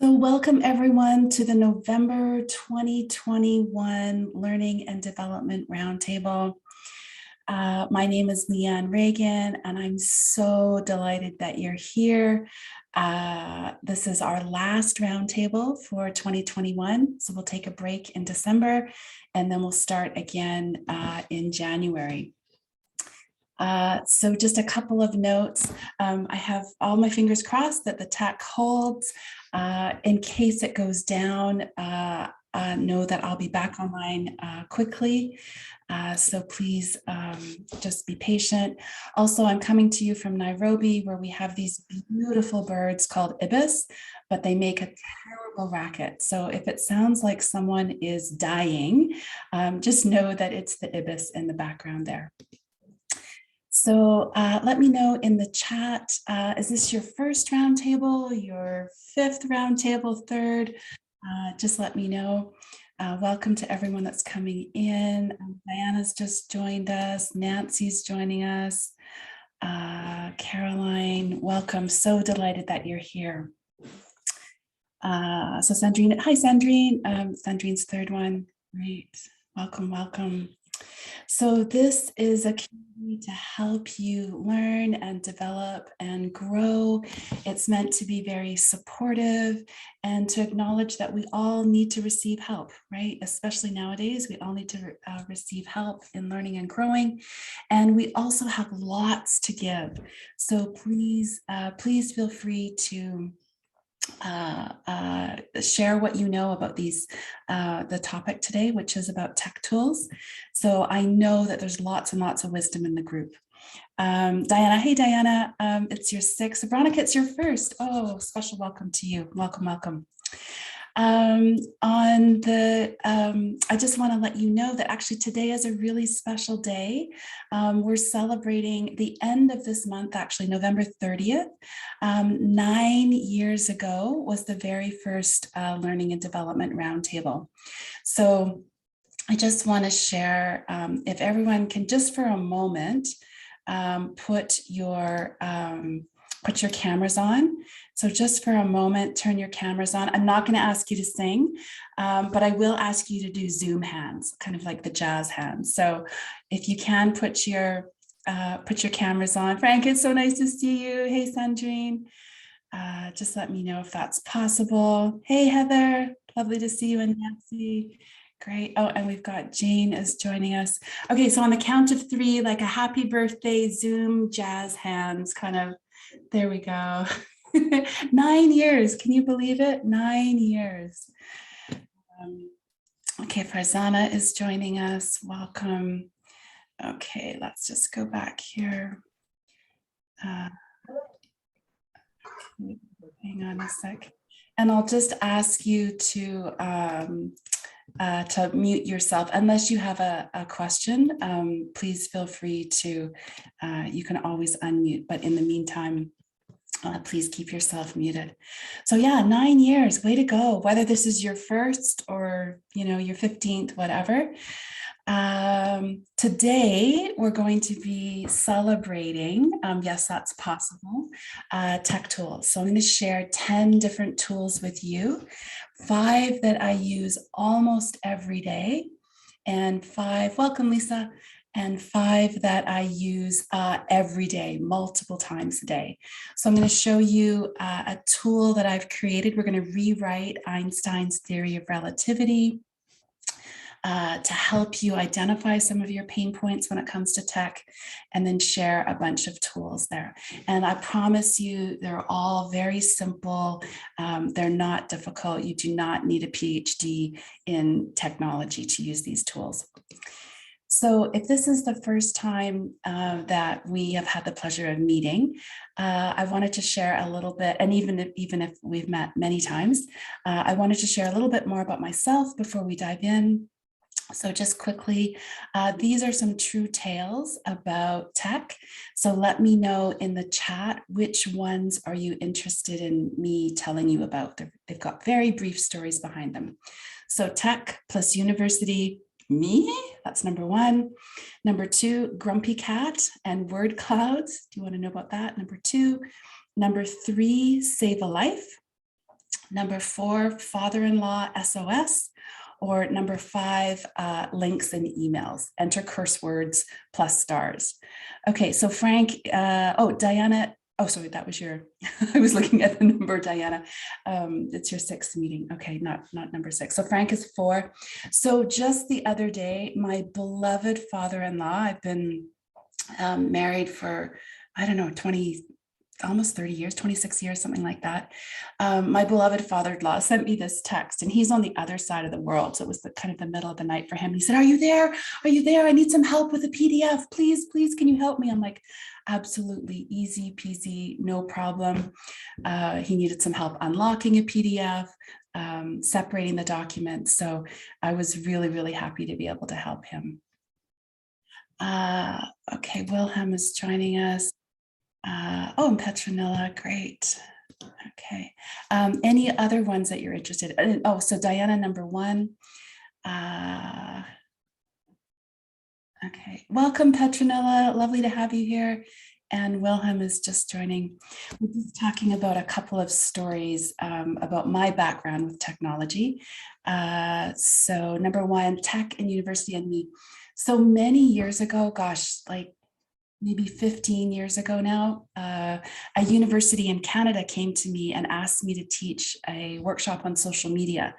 So welcome everyone to the November 2021 Learning and Development Roundtable. My name is Leanne Reagan, and I'm so delighted that you're here. This is our last roundtable for 2021, so we'll take a break in December, and then we'll start again in January. So just a couple of notes. I have all my fingers crossed that the tech holds. In case it goes down, know that I'll be back online quickly. So please just be patient. Also, I'm coming to you from Nairobi, where we have these beautiful birds called ibis, but they make a terrible racket. So if it sounds like someone is dying, just know that it's the ibis in the background there. So let me know in the chat, is this your first roundtable, your fifth roundtable, third? Just let me know. Welcome to everyone that's coming in. Diana's just joined us. Nancy's joining us. Caroline, welcome. So delighted that you're here. So Sandrine, hi Sandrine. Sandrine's third one. Great. Welcome, welcome. So this is a community to help you learn and develop and grow. It's meant to be very supportive and to acknowledge that we all need to receive help, right? Especially nowadays, we all need to receive help in learning and growing. And we also have lots to give. So please, please feel free to share what you know about the topic today, which is about tech tools. So I know that there's lots and lots of wisdom in the group. Diana, hey Diana, it's your sixth. Veronica, it's your first. Oh, special welcome to you. Welcome, welcome. I just want to let you know that actually today is a really special day. We're celebrating the end of this month, actually November 30th. 9 years ago was the very first Learning and Development Roundtable. So I just want to share, if everyone can just for a moment, put your cameras on. So just for a moment, turn your cameras on. I'm not going to ask you to sing, but I will ask you to do Zoom hands, kind of like the jazz hands. So if you can put your cameras on. Frank, it's so nice to see you. Hey, Sandrine. Just let me know if that's possible. Hey, Heather, lovely to see you, and Nancy. Great. Oh, and we've got Jane is joining us. Okay, so on the count of three, like a happy birthday Zoom jazz hands kind of. There we go. 9 years. Can you believe it? 9 years. Okay, Farzana is joining us. Welcome. Okay, let's just go back here. Hang on a sec. And I'll just ask you to mute yourself unless you have a question. Please feel free to, you can always unmute, but in the meantime, please keep yourself muted. So yeah, 9 years, way to go. Whether this is your first or your 15th, whatever. Today we're going to be celebrating, yes, that's possible, tech tools. So I'm going to share 10 different tools with you, 5 that I use almost every day, and 5, welcome Lisa, and 5 that I use every day, multiple times a day. So I'm going to show you a tool that I've created. We're going to rewrite Einstein's theory of relativity to help you identify some of your pain points when it comes to tech, and then share a bunch of tools there. And I promise you, they're all very simple. They're not difficult. You do not need a PhD in technology to use these tools. So if this is the first time that we have had the pleasure of meeting, I wanted to share a little bit, and even if we've met many times, I wanted to share a little bit more about myself before we dive in. So just quickly, these are some true tales about tech. So let me know in the chat, which ones are you interested in me telling you about? They've got very brief stories behind them. So tech plus university, me, that's number 1. Number 2, grumpy cat and word clouds. Do you want to know about that? Number 2. Number 3, save a life. Number 4, father-in-law SOS. Or number 5, links and emails. Enter curse words plus stars. Okay, so Frank, Diana, oh, sorry, that was your, I was looking at the number, Diana. It's your 6th meeting. Okay, not number 6. So Frank is 4. So just the other day, my beloved father-in-law, I've been married for, I don't know, 20, almost 30 years, 26 years, something like that. My beloved father-in-law sent me this text, and he's on the other side of the world. So it was the kind of the middle of the night for him. He said, "Are you there? Are you there? I need some help with a PDF. Please, please, can you help me?" I'm like, absolutely, easy peasy, no problem. He needed some help unlocking a PDF, separating the documents. So I was really, really happy to be able to help him. Okay, Wilhelm is joining us. And Petronilla, great. Okay. Any other ones that you're interested in? Oh, so Diana, number 1. Okay. Welcome, Petronilla. Lovely to have you here. And Wilhelm is just joining. We're just talking about a couple of stories about my background with technology. So number 1, tech and university and me. So many years ago, gosh, like maybe 15 years ago now, a university in Canada came to me and asked me to teach a workshop on social media.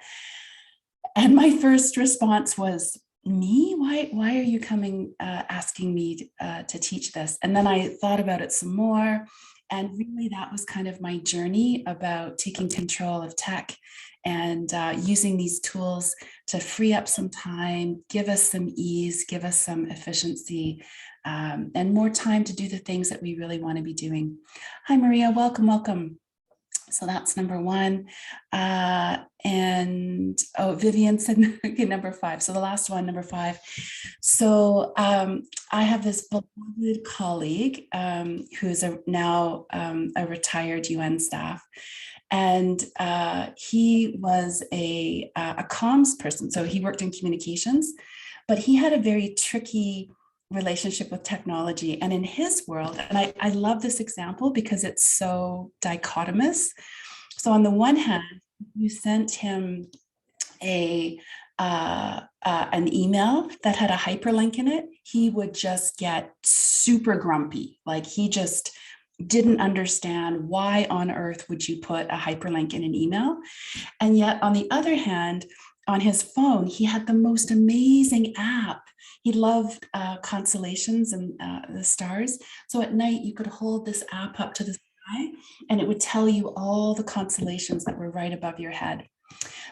And my first response was, me? Why are you coming, asking me to teach this? And then I thought about it some more. And really that was kind of my journey about taking control of tech and using these tools to free up some time, give us some ease, give us some efficiency, and more time to do the things that we really want to be doing. Hi, Maria, welcome, welcome. So that's number 1. And Vivian said okay, number 5. So the last one, number 5. So I have this beloved colleague who is now a retired UN staff. And he was a comms person. So he worked in communications, but he had a very tricky relationship with technology. And in his world, and I love this example because it's so dichotomous. So on the one hand, you sent him an email that had a hyperlink in it, he would just get super grumpy. Like he just didn't understand why on earth would you put a hyperlink in an email. And yet on the other hand, on his phone, he had the most amazing app. He loved constellations and the stars. So at night you could hold this app up to the sky and it would tell you all the constellations that were right above your head.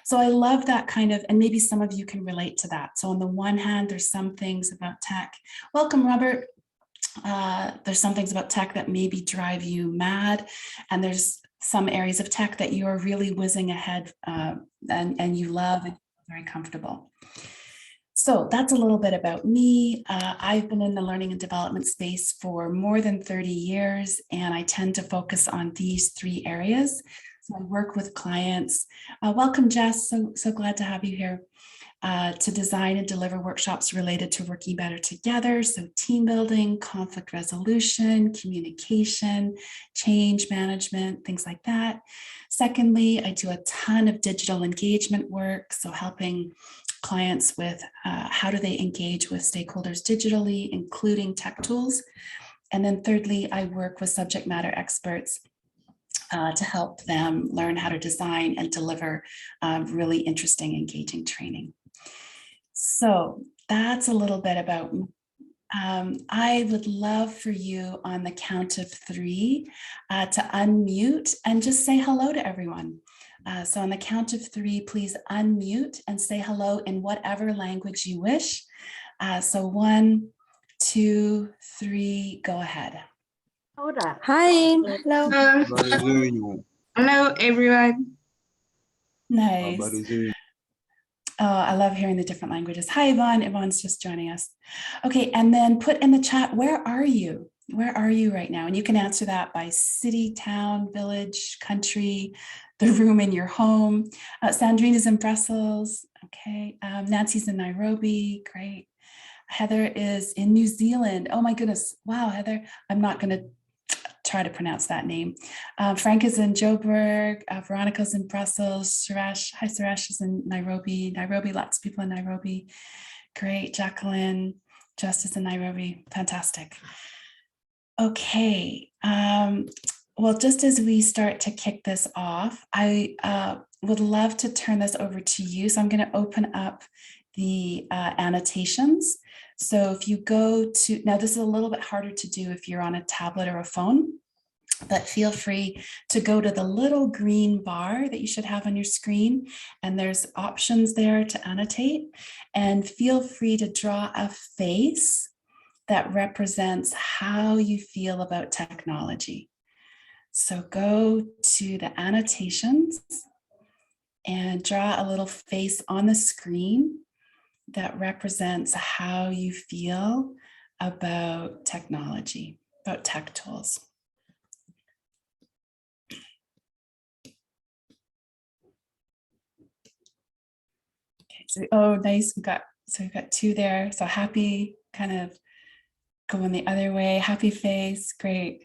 So I love that kind of, and maybe some of you can relate to that. So on the one hand, there's some things about tech. Welcome, Robert. There's some things about tech that maybe drive you mad. And there's some areas of tech that you are really whizzing ahead and you love and very comfortable. So that's a little bit about me. I've been in the learning and development space for more than 30 years, and I tend to focus on these 3 areas. So I work with clients. Welcome, Jess. So glad to have you here. To design and deliver workshops related to working better together. So team building, conflict resolution, communication, change management, things like that. Secondly, I do a ton of digital engagement work. So helping clients with how do they engage with stakeholders digitally, including tech tools. And then thirdly, I work with subject matter experts to help them learn how to design and deliver really interesting, engaging training. So that's a little bit about me. I would love for you on the count of 3 to unmute and just say hello to everyone. So on the count of 3, please unmute and say hello in whatever language you wish. So 1, 2, 3, go ahead. Hi, hello. Hello, everyone. Nice. Oh, I love hearing the different languages. Hi, Yvonne. Yvonne's just joining us. Okay, and then put in the chat, where are you? Where are you right now? And you can answer that by city, town, village, country, the room in your home. Sandrine is in Brussels. Okay, Nancy's in Nairobi. Great. Heather is in New Zealand. Oh my goodness. Wow, Heather, I'm not going to try to pronounce that name. Frank is in Joburg, Veronica's in Brussels, Suresh, hi Suresh is in Nairobi, lots of people in Nairobi. Great, Jacqueline, Justice in Nairobi, fantastic. Okay, well, just as we start to kick this off, I would love to turn this over to you. So I'm going to open up the annotations. So if you go to, now this is a little bit harder to do if you're on a tablet or a phone, but feel free to go to the little green bar that you should have on your screen. And there's options there to annotate, and feel free to draw a face that represents how you feel about technology. So go to the annotations and draw a little face on the screen that represents how you feel about technology, about tech tools. Okay, so, oh, nice. We've got 2 there. So happy, kind of going the other way. Happy face, great.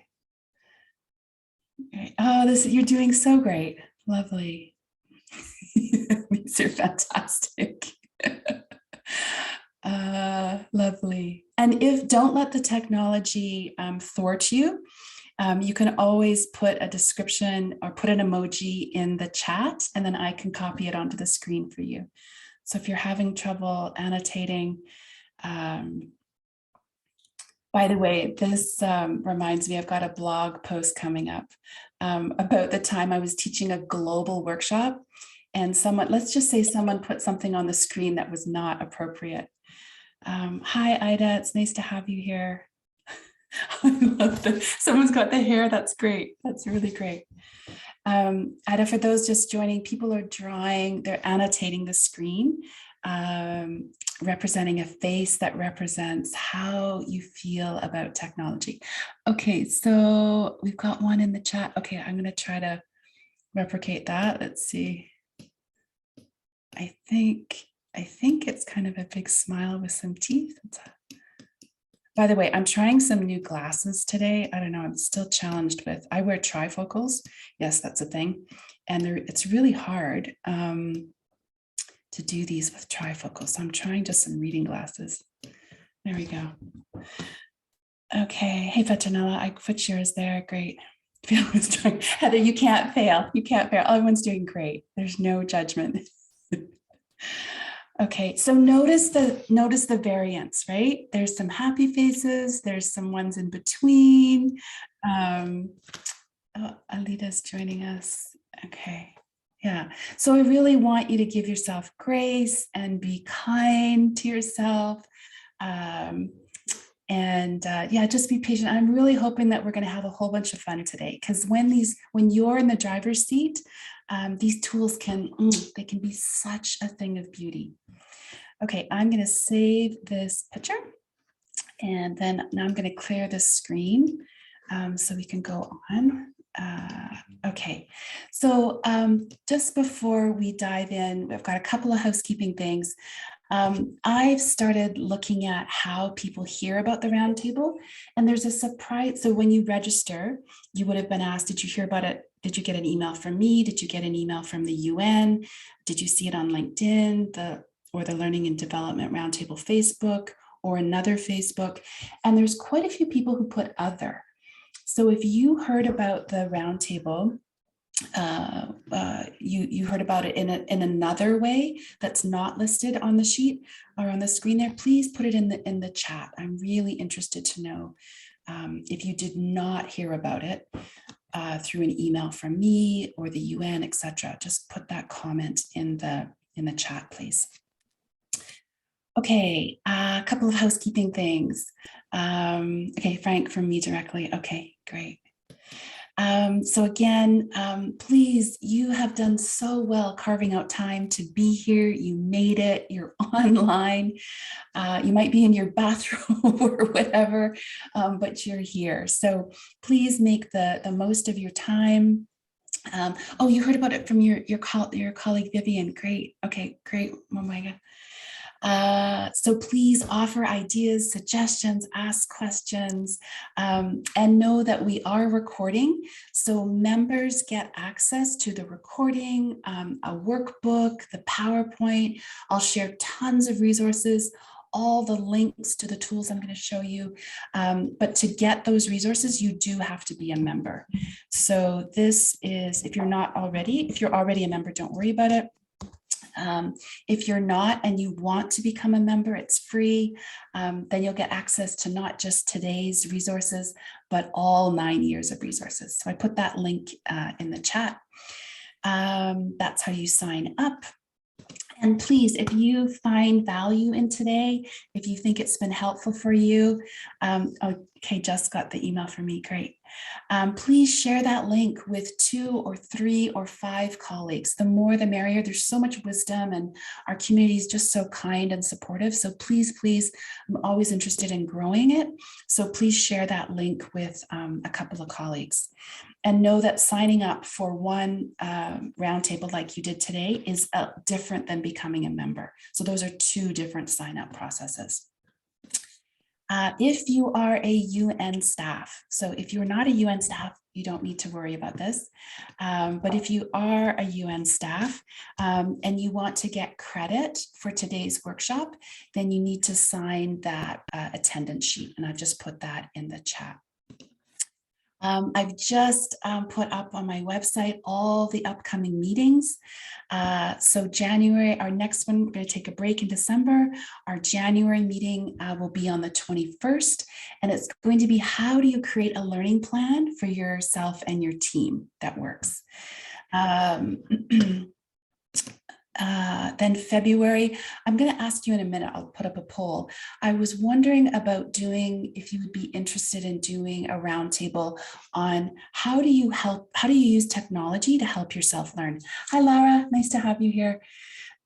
Great. Oh, you're doing so great. Lovely. These are fantastic. Lovely. And don't let the technology thwart you. You can always put a description or put an emoji in the chat, and then I can copy it onto the screen for you. So if you're having trouble annotating, by the way, this reminds me, I've got a blog post coming up about the time I was teaching a global workshop, and let's just say someone put something on the screen that was not appropriate. Hi, Ida, it's nice to have you here. I love that. Someone's got the hair, that's great. That's really great. Ida, for those just joining, people are drawing, they're annotating the screen, representing a face that represents how you feel about technology. Okay, so we've got one in the chat. Okay, I'm going to try to replicate that. Let's see. I think it's kind of a big smile with some teeth. By the way, I'm trying some new glasses today. I don't know, I'm still challenged with, I wear trifocals. Yes, that's a thing. And it's really hard to do these with trifocals. So I'm trying just some reading glasses. There we go. Okay, hey Petronella, I put yours there, great. Heather, you can't fail, you can't fail. Everyone's doing great. There's no judgment. Okay, so notice the variance, right? There's some happy faces, there's some ones in between. Oh, Alita's joining us. Okay, yeah. So I really want you to give yourself grace and be kind to yourself. Yeah, just be patient. I'm really hoping that we're going to have a whole bunch of fun today, because when you're in the driver's seat, these tools can be such a thing of beauty. Okay, I'm going to save this picture, and then now I'm going to clear the screen so we can go on. Okay, so just before we dive in, we've got a couple of housekeeping things. I've started looking at how people hear about the Roundtable, and there's a surprise. So when you register, you would have been asked, did you hear about it? Did you get an email from me? Did you get an email from the UN? Did you see it on LinkedIn, or the Learning and Development Roundtable Facebook, or another Facebook? And there's quite a few people who put other. So if you heard about the Roundtable, you heard about it in another way that's not listed on the sheet or on the screen there, please put it in the chat. I'm really interested to know if you did not hear about it through an email from me or the UN, etc. Just put that comment in the chat, please. Okay, a couple of housekeeping things. Okay, Frank, from me directly. Okay, great. So again, please, you have done so well carving out time to be here. You made it, you're online. You might be in your bathroom or whatever, but you're here. So please make the most of your time. Oh, you heard about it from your colleague, Vivian. Great. Okay, great. Oh my God. So please offer ideas, suggestions, ask questions, and know that we are recording. So members get access to the recording, a workbook, the PowerPoint. I'll share tons of resources, all the links to the tools I'm going to show you. But to get those resources, you do have to be a member. So this is, if you're already a member, don't worry about it. If you're not and you want to become a member, it's free. Then you'll get access to not just today's resources, but all 9 years of resources. So I put that link in the chat. That's how you sign up. And please, if you find value in today, if you think it's been helpful for you, okay, just got the email from me, great. Please share that link with 2 or 3 or 5 colleagues. The more the merrier. There's so much wisdom and our community is just so kind and supportive. So please, please, I'm always interested in growing it. So please share that link with a couple of colleagues. And know that signing up for one roundtable like you did today is different than becoming a member. So those are 2 different sign-up processes. If you are a UN staff, so if you're not a UN staff, you don't need to worry about this. But if you are a UN staff and you want to get credit for today's workshop, then you need to sign that attendance sheet. And I've just put that in the chat. I've just put up on my website all the upcoming meetings. So January, our next one, we're going to take a break in December. Our January meeting will be on the 21st, and it's going to be how do you create a learning plan for yourself and your team that works. Then February, I'm going to ask you in a minute, I'll put up a poll. I was wondering about if you would be interested in doing a roundtable on how do you use technology to help yourself learn. Hi, Laura, nice to have you here.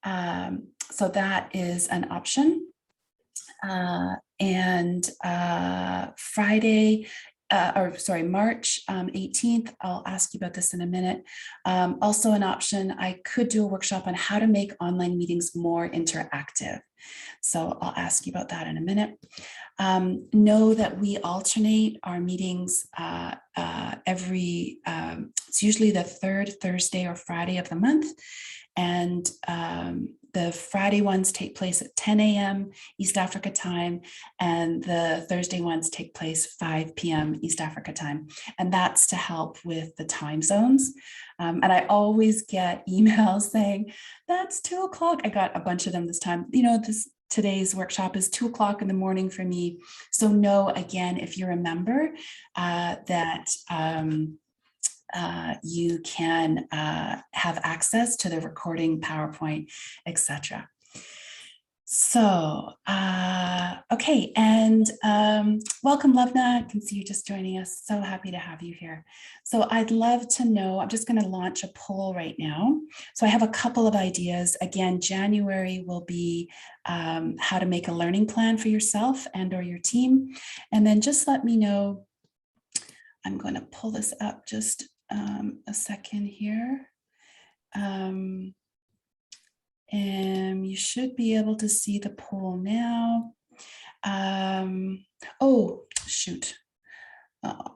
So that is an option. Friday, March 18th, I'll ask you about this in a minute. Also an option, I could do a workshop on how to make online meetings more interactive. So I'll ask you about that in a minute. Know that we alternate our meetings it's usually the 3rd Thursday or Friday of the month. And the Friday ones take place at 10 a.m. East Africa time, and the Thursday ones take place 5 p.m. East Africa time. And that's to help with the time zones. And I always get emails saying, that's 2 o'clock. I got a bunch of them this time. You know, today's workshop is 2 o'clock in the morning for me. So know, again, if you're a member, that you can have access to the recording, PowerPoint, etc. So, okay, and welcome, Levna. I can see you just joining us. So happy to have you here. So I'd love to know, I'm just going to launch a poll right now. So I have a couple of ideas. Again, January will be how to make a learning plan for yourself and or your team. And then just let me know, I'm going to pull this up just a second here. And you should be able to see the poll now. Oh, shoot. Darn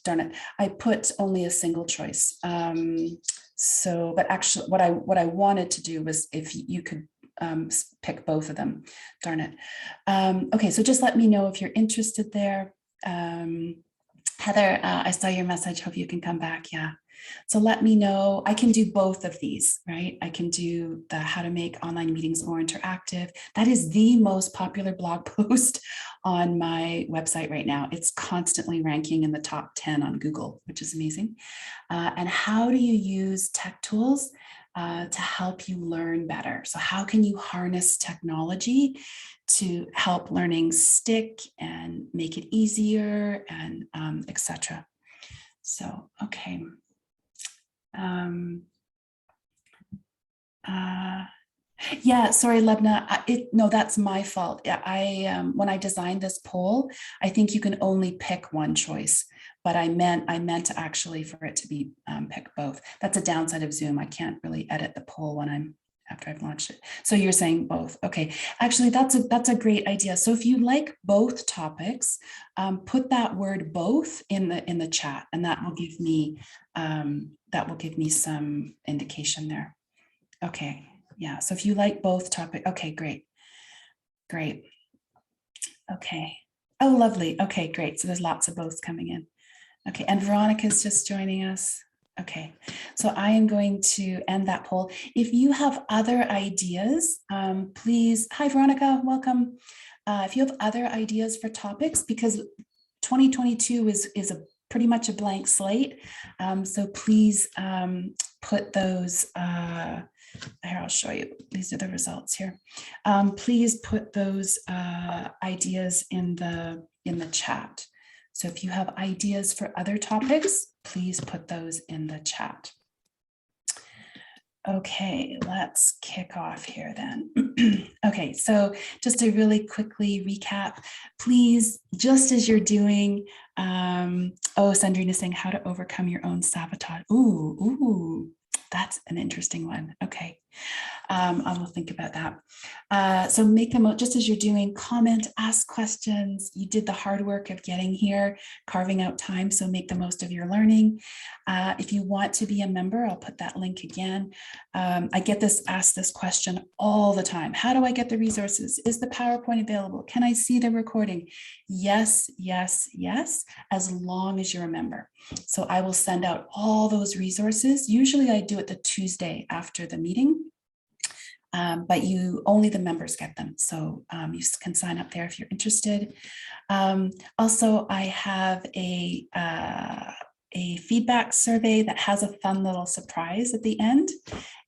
it. I put only a single choice. But actually what I wanted to do was if you could pick both of them. Darn it. Okay, so just let me know if you're interested there. Heather, I saw your message. Hope you can come back. Yeah. So let me know. I can do both of these, right? I can do the how to make online meetings more interactive. That is the most popular blog post on my website right now. It's constantly ranking in the top 10 on Google, which is amazing. And how do you use tech tools to help you learn better? So how can you harness technology to help learning stick and make it easier and etc. So, okay. Yeah, sorry, Lebna. No, that's my fault. When I designed this poll, I think you can only pick one choice, but I meant to actually for it to be pick both. That's a downside of Zoom. I can't really edit the poll when I'm after I've launched it. So you're saying both. Okay. Actually, that's a great idea. So if you like both topics, put that word both in the chat, and that will give me some indication there. Okay. Yeah. So if you like both topic, okay, great. Great. Okay. Oh, lovely. Okay, great. So there's lots of both coming in. Okay. And Veronica's just joining us. Okay, so I am going to end that poll. If you have other ideas, please, hi Veronica, welcome. If you have other ideas for topics, because 2022 is a pretty much a blank slate, so please put those, here I'll show you, these are the results here. Please put those ideas in the chat. So if you have ideas for other topics, please put those in the chat. Okay, let's kick off here then. Okay, so just to really quickly recap, please, just as you're doing, Sandrine is saying how to overcome your own sabotage. Ooh, that's an interesting one. Okay. I will think about that. So make them out just as you're doing, comment, ask questions. You did the hard work of getting here, carving out time, so make the most of your learning. If you want to be a member, I'll put that link again. I get asked this question all the time. How do I get the resources? Is the PowerPoint available? Can I see the recording? Yes, yes, yes, as long as you're a member. So I will send out all those resources. Usually I do it the Tuesday after the meeting. But only the members get them. So you can sign up there if you're interested. Also, I have a feedback survey that has a fun little surprise at the end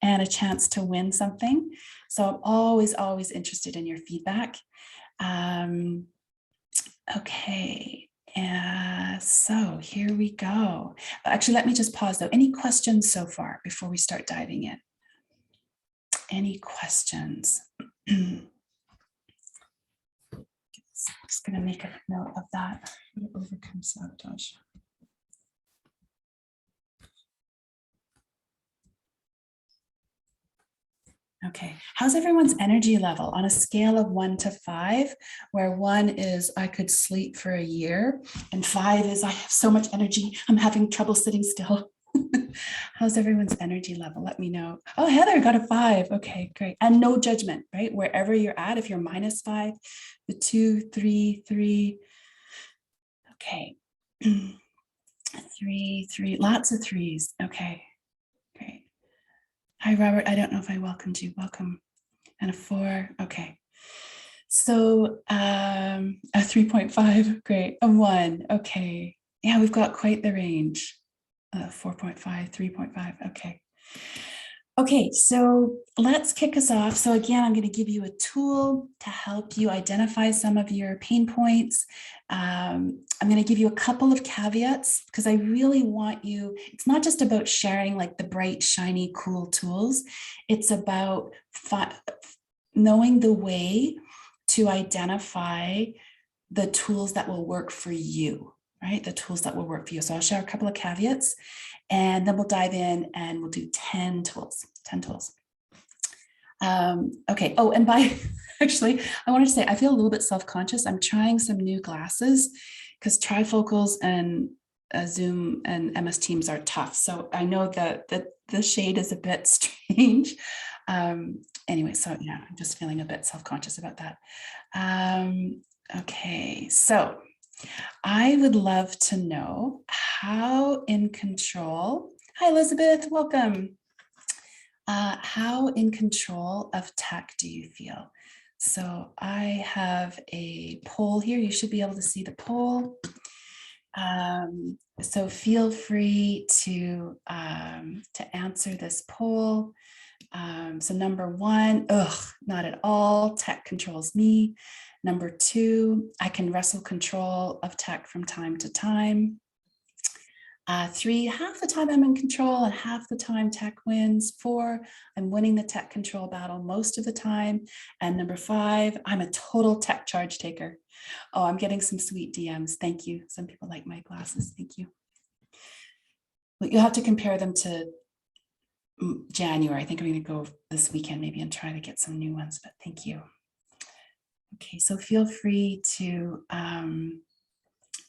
and a chance to win something. So I'm always interested in your feedback. Okay. So here we go. Actually, let me just pause though. Any questions so far before we start diving in? Any questions? Just going to make a note of that. Overcome sabotage. Okay, how's everyone's energy level on a scale of 1 to 5, where 1 is I could sleep for a year and 5 is I have so much energy, I'm having trouble sitting still. How's everyone's energy level? Let me know. Oh, Heather got a 5. Okay, great. And no judgment, right? Wherever you're at, if you're -5, the 2, 3, 3. Okay. 3, 3, lots of 3s. Okay, great. Hi, Robert. I don't know if I welcomed you. Welcome. And a 4. Okay. So a 3.5. Great. A 1. Okay. Yeah, we've got quite the range. 4.5, 3.5. Okay. Okay, so let's kick us off. So again, I'm going to give you a tool to help you identify some of your pain points. I'm going to give you a couple of caveats because I really want you, it's not just about sharing like the bright, shiny, cool tools. It's about knowing the way to identify the tools that will work for you. Right, the tools that will work for you. So I'll share a couple of caveats and then we'll dive in and we'll do 10 tools. Okay. Oh, and actually, I wanted to say, I feel a little bit self-conscious. I'm trying some new glasses because trifocals and Zoom and MS Teams are tough. So I know that the shade is a bit strange. Anyway, so yeah, I'm just feeling a bit self-conscious about that. Okay, so I would love to know how in control, hi Elizabeth, welcome. How in control of tech do you feel? So I have a poll here. You should be able to see the poll. So feel free to answer this poll. So number 1, not at all, tech controls me. Number 2, I can wrestle control of tech from time to time. 3, half the time I'm in control and half the time tech wins. 4, I'm winning the tech control battle most of the time. And number 5, I'm a total tech charge taker. Oh, I'm getting some sweet DMs. Thank you. Some people like my glasses. Thank you. But you'll have to compare them to January. I think I'm going to go this weekend maybe and try to get some new ones, but thank you. Okay, so feel free to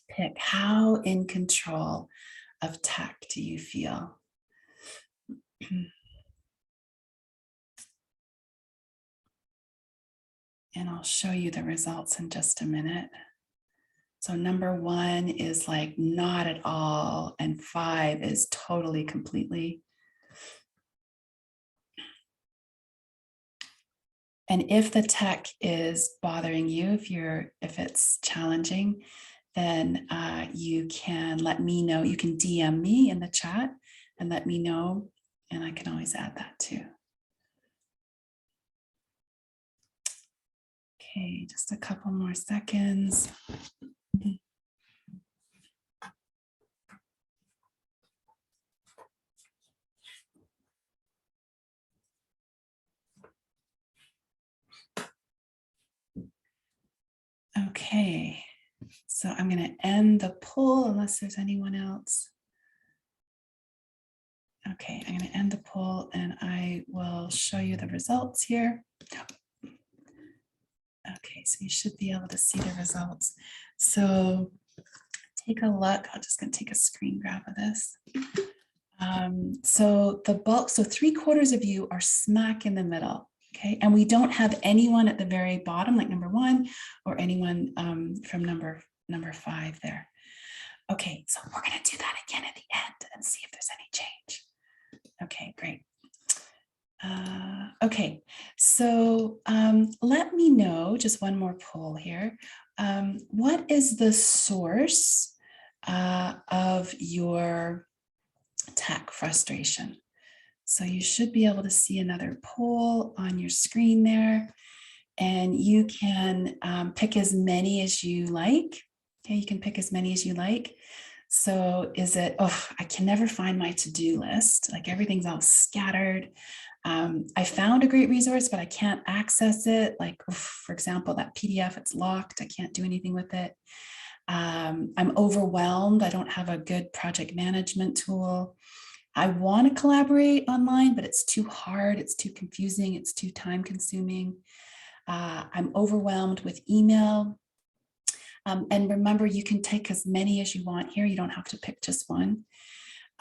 pick, how in control of tech do you feel? And I'll show you the results in just a minute. So number 1 is like not at all, and 5 is totally, completely. And if the tech is bothering you, if it's challenging, then you can let me know. You can DM me in the chat and let me know, and I can always add that too. Okay, just a couple more seconds. Okay, so I'm going to end the poll unless there's anyone else. Okay, I'm going to end the poll and I will show you the results here. Okay, so you should be able to see the results. So take a look. I'm just going to take a screen grab of this. So the bulk, so 3/4 of you are smack in the middle. Okay, and we don't have anyone at the very bottom, like number 1, or anyone from number 5 there. Okay, so we're going to do that again at the end and see if there's any change. Okay, great. Okay, so let me know, just one more poll here. What is the source of your tech frustration? So you should be able to see another poll on your screen there, and you can pick as many as you like. Okay, you can pick as many as you like. So is it, oh, I can never find my to-do list, like everything's all scattered. I found a great resource, but I can't access it. Like, for example, that PDF, it's locked. I can't do anything with it. I'm overwhelmed. I don't have a good project management tool. I want to collaborate online, but it's too hard. It's too confusing. It's too time consuming. I'm overwhelmed with email. And remember, you can take as many as you want here. You don't have to pick just one.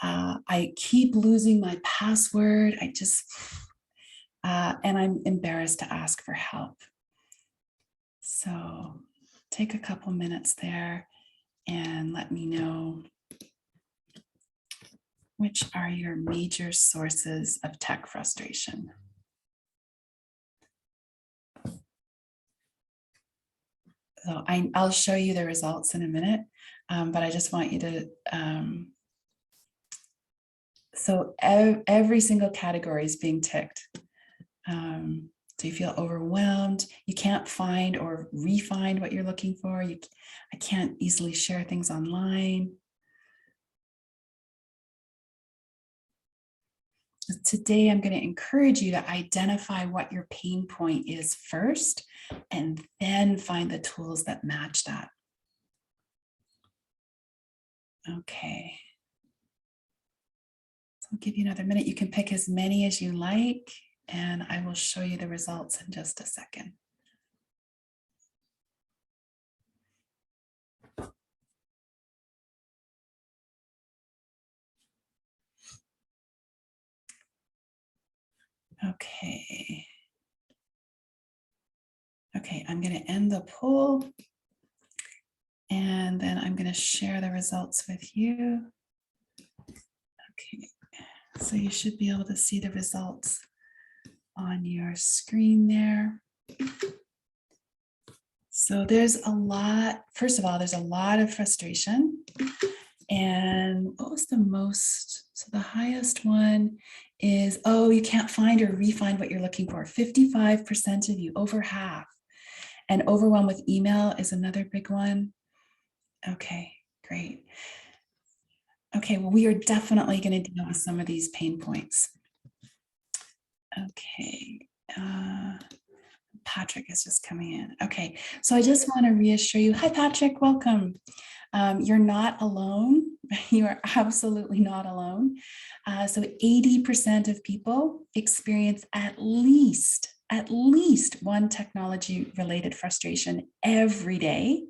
I keep losing my password. And I'm embarrassed to ask for help. So take a couple minutes there and let me know which are your major sources of tech frustration. So I'll show you the results in a minute, but I just want you to, so every single category is being ticked. So you feel overwhelmed, you can't find or re-find what you're looking for. I can't easily share things online. Today, I'm going to encourage you to identify what your pain point is first, and then find the tools that match that. Okay. So I'll give you another minute. You can pick as many as you like, and I will show you the results in just a second. Okay. Okay, I'm going to end the poll, and then I'm going to share the results with you. Okay, so you should be able to see the results on your screen there. So there's a lot, first of all, there's a lot of frustration. And what was the most? So the highest one is, oh, you can't find or re-find what you're looking for. 55% of you, over half. And overwhelm with email is another big one. Okay, great. Okay, well, we are definitely going to deal with some of these pain points. Okay, Patrick is just coming in. Okay, so I just want to reassure you. Hi, Patrick, welcome. You're not alone. You are absolutely not alone. So 80% of people experience at least one technology-related frustration every day.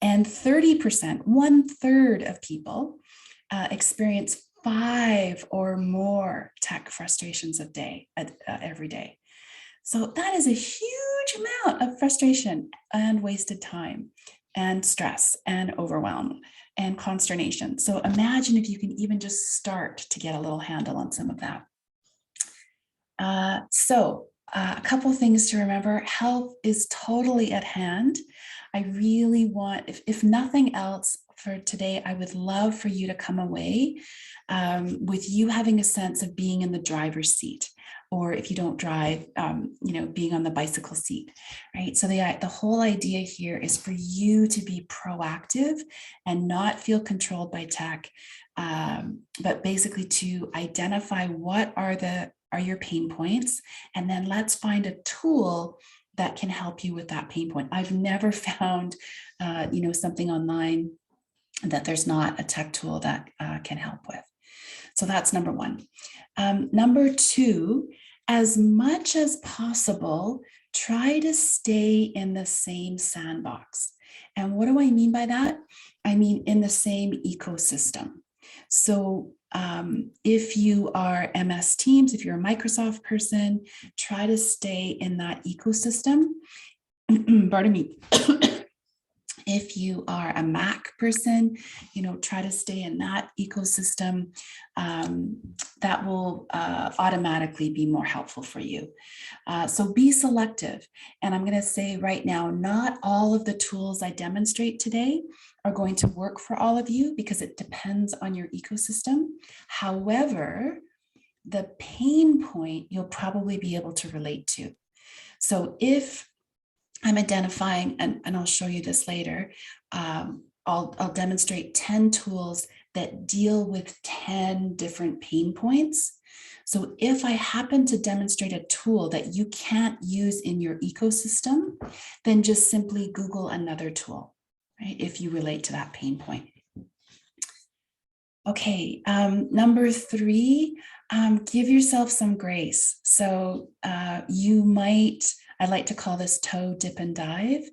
And 30%, 1/3 of people experience 5 or more tech frustrations every day. So that is a huge amount of frustration and wasted time and stress and overwhelm and consternation. So imagine if you can even just start to get a little handle on some of that. A couple things to remember. Health is totally at hand. I really want, if nothing else for today, I would love for you to come away with you having a sense of being in the driver's seat, or if you don't drive, being on the bicycle seat, right? So the whole idea here is for you to be proactive and not feel controlled by tech, but basically to identify what are your pain points, and then let's find a tool that can help you with that pain point. I've never found, something online that there's not a tech tool that can help with. So that's number one. Number two, as much as possible, try to stay in the same sandbox. And what do I mean by that? I mean in the same ecosystem. So if you are MS Teams, if you're a Microsoft person, try to stay in that ecosystem. Pardon me. If you are a Mac person, try to stay in that ecosystem. That will automatically be more helpful for you. So be selective. And I'm going to say right now, not all of the tools I demonstrate today are going to work for all of you because it depends on your ecosystem. However, the pain point you'll probably be able to relate to. So if I'm identifying, and I'll show you this later, I'll demonstrate 10 tools that deal with 10 different pain points. So if I happen to demonstrate a tool that you can't use in your ecosystem, then just simply Google another tool, right? If you relate to that pain point. Okay, number three, give yourself some grace. So you might, I like to call this toe, dip, and dive.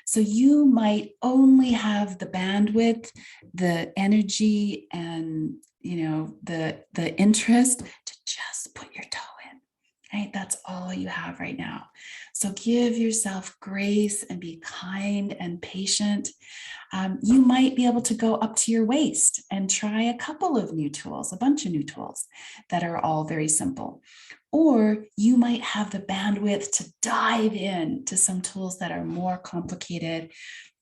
So you might only have the bandwidth, the energy, and the interest to just put your toe in, right? That's all you have right now. So give yourself grace and be kind and patient. You might be able to go up to your waist and try a couple of new tools, a bunch of new tools that are all very simple. Or you might have the bandwidth to dive in to some tools that are more complicated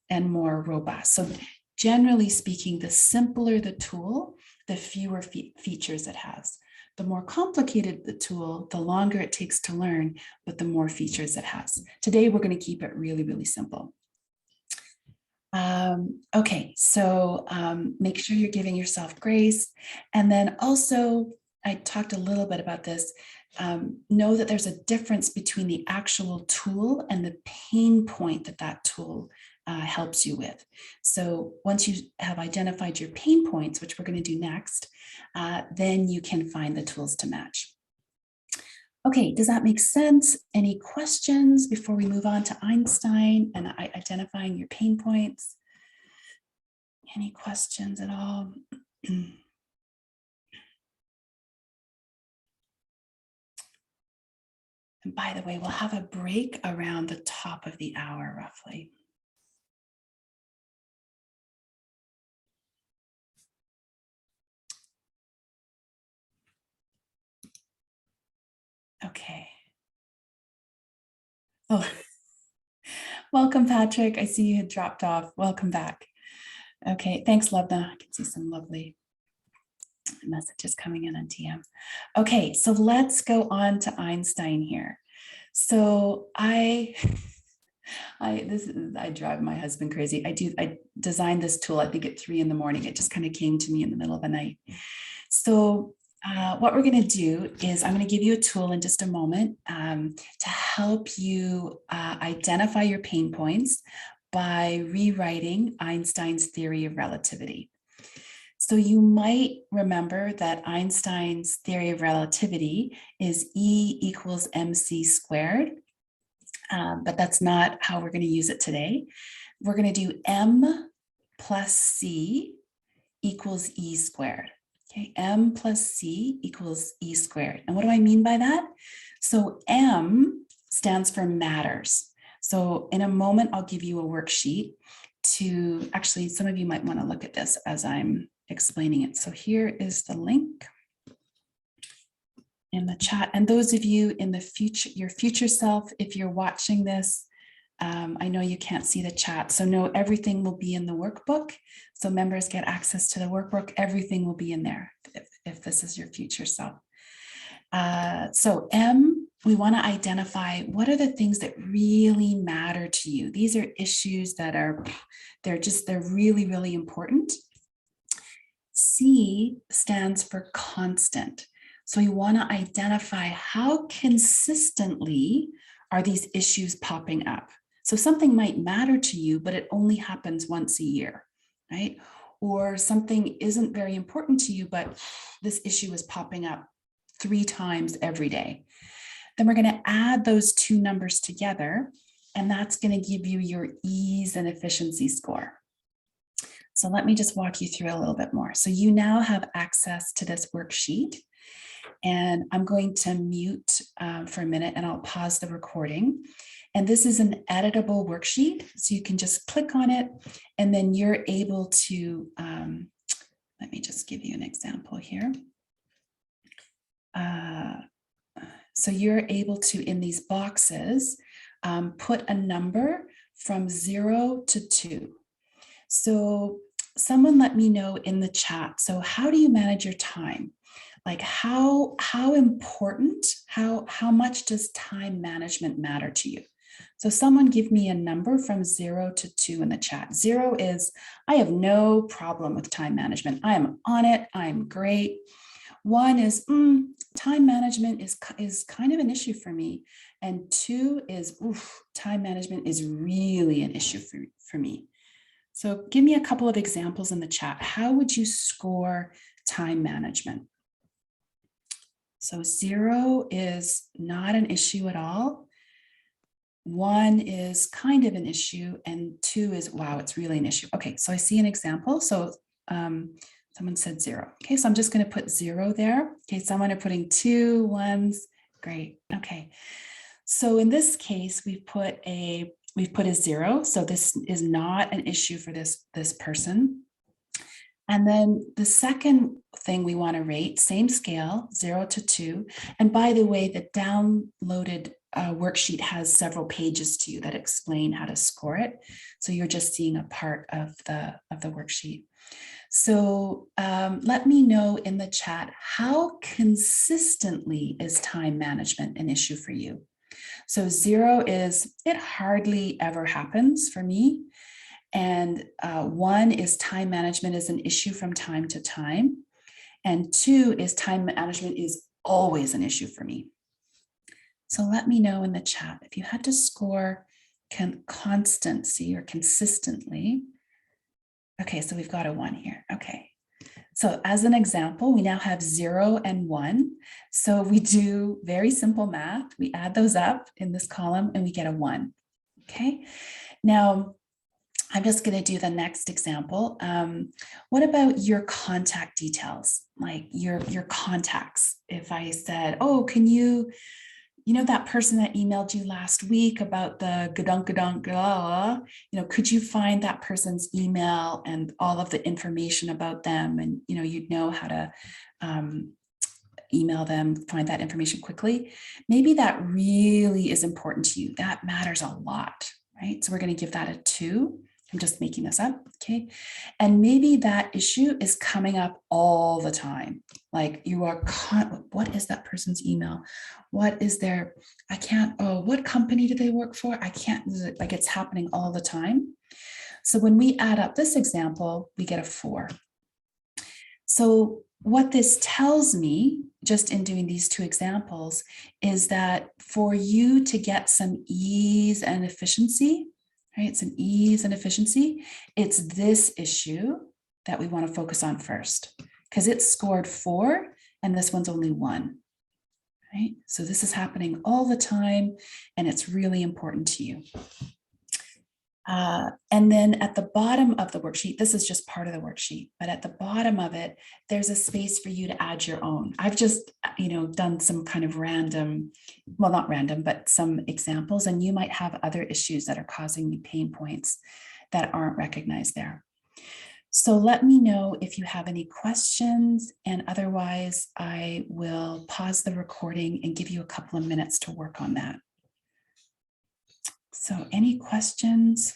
and more robust. So generally speaking, the simpler the tool, the fewer features it has. The more complicated the tool, the longer it takes to learn, but the more features it has. Today, we're going to keep it really, really simple. Okay, so make sure you're giving yourself grace. And then also, I talked a little bit about this, know that there's a difference between the actual tool and the pain point that tool helps you with. So once you have identified your pain points, which we're going to do next, then you can find the tools to match. Okay, does that make sense? Any questions before we move on to Einstein and identifying your pain points? Any questions at all? And by the way, we'll have a break around the top of the hour, roughly. Okay. Oh, welcome, Patrick. I see you had dropped off. Welcome back. Okay, thanks, Lubna. I can see some lovely messages coming in on TM. Okay, so let's go on to Einstein here. So I drive my husband crazy. I designed this tool, I think at 3 in the morning. It just kind of came to me in the middle of the night. So what we're going to do is I'm going to give you a tool in just a moment to help you identify your pain points by rewriting Einstein's theory of relativity. So you might remember that Einstein's theory of relativity is E equals mc squared, but that's not how we're going to use it today. We're going to do m plus c equals e squared. Okay, m plus c equals e squared. And what do I mean by that? So m stands for matters. So in a moment, I'll give you a worksheet to actually, some of you might want to look at this as I'm explaining it. So here is the link in the chat. And those of you in the future, your future self, if you're watching this, I know you can't see the chat, so no, everything will be in the workbook. So members get access to the workbook. Everything will be in there if this is your future self. So M, we want to identify what are the things that really matter to you. These are issues that are, they're really, really important. C stands for constant. So we want to identify how consistently are these issues popping up. So something might matter to you, but it only happens once a year, right? Or something isn't very important to you, but this issue is popping up 3 times every day. Then we're going to add those two numbers together, and that's going to give you your ease and efficiency score. So let me just walk you through a little bit more. So you now have access to this worksheet, and I'm going to mute for a minute and I'll pause the recording. And this is an editable worksheet, so you can just click on it and then you're able to, let me just give you an example here. So you're able to, in these boxes, put a number from 0 to 2. So someone let me know in the chat. So how do you manage your time? Like how important, how much does time management matter to you? So someone give me a number from 0 to 2 in the chat. 0 is, I have no problem with time management. I am on it, I'm great. 1 is, time management is kind of an issue for me. And 2 is, time management is really an issue for me. So give me a couple of examples in the chat. How would you score time management? So 0 is not an issue at all. 1 is kind of an issue, and 2 is, wow, it's really an issue. Okay, so I see an example. So someone said 0. Okay, so I'm just going to put 0 there. Okay, someone are putting 2 1s. Great. Okay, so in this case, we've put a 0. So this is not an issue for this person. And then the second thing we want to rate, same scale, 0 to 2. And by the way, the downloaded worksheet has several pages to you that explain how to score it. So you're just seeing a part of the worksheet. So let me know in the chat, how consistently is time management an issue for you? So 0 is, it hardly ever happens for me. And 1 is time management is an issue from time to time. And 2 is time management is always an issue for me. So let me know in the chat if you had to score constancy or consistently. Okay, so we've got a 1 here. Okay. So as an example, we now have 0 and 1. So we do very simple math. We add those up in this column and we get a 1. Okay. Now, I'm just going to do the next example. What about your contact details, like your contacts? If I said, oh, can you know, that person that emailed you last week about the gadunk, could you find that person's email and all of the information about them? And, you'd know how to email them, find that information quickly. Maybe that really is important to you. That matters a lot, right? So we're going to give that a 2. I'm just making this up, okay? And maybe that issue is coming up all the time. Like you are, what is that person's email? What is their, what company do they work for? I can't, like it's happening all the time. So when we add up this example, we get a 4. So what this tells me just in doing these two examples is that for you to get some ease and efficiency, right? Some ease and efficiency, it's this issue that we want to focus on first, because it's scored 4 and this one's only 1, right? So this is happening all the time and it's really important to you. And then at the bottom of the worksheet, this is just part of the worksheet, but at the bottom of it, there's a space for you to add your own. I've just, done some kind of random, well, not random, but some examples, and you might have other issues that are causing you pain points that aren't recognized there. So let me know if you have any questions, and otherwise I will pause the recording and give you a couple of minutes to work on that. So any questions?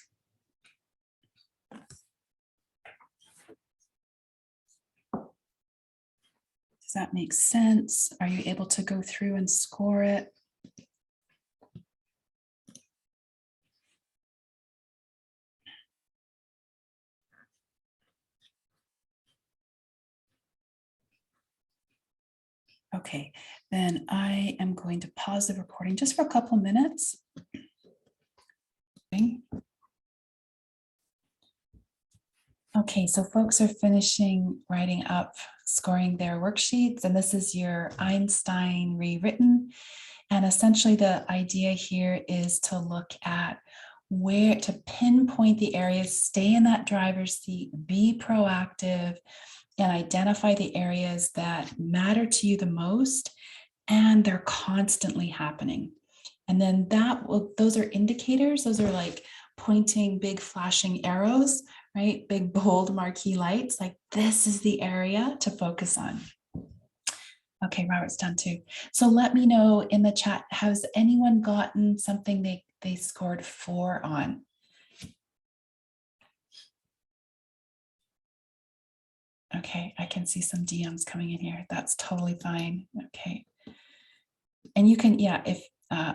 Does that make sense? Are you able to go through and score it? Okay, then I am going to pause the recording just for a couple of minutes. Okay, so folks are finishing writing up, scoring their worksheets, and this is your Einstein rewritten. And essentially the idea here is to look at where to pinpoint the areas, stay in that driver's seat, be proactive, and identify the areas that matter to you the most, and they're constantly happening. And then those are indicators, those are like pointing big flashing arrows, right? Big bold marquee lights, like this is the area to focus on. Okay, Robert's done too. So let me know in the chat, has anyone gotten something they scored 4 on? Okay, I can see some DMs coming in here. That's totally fine. Okay. And you can, yeah, if,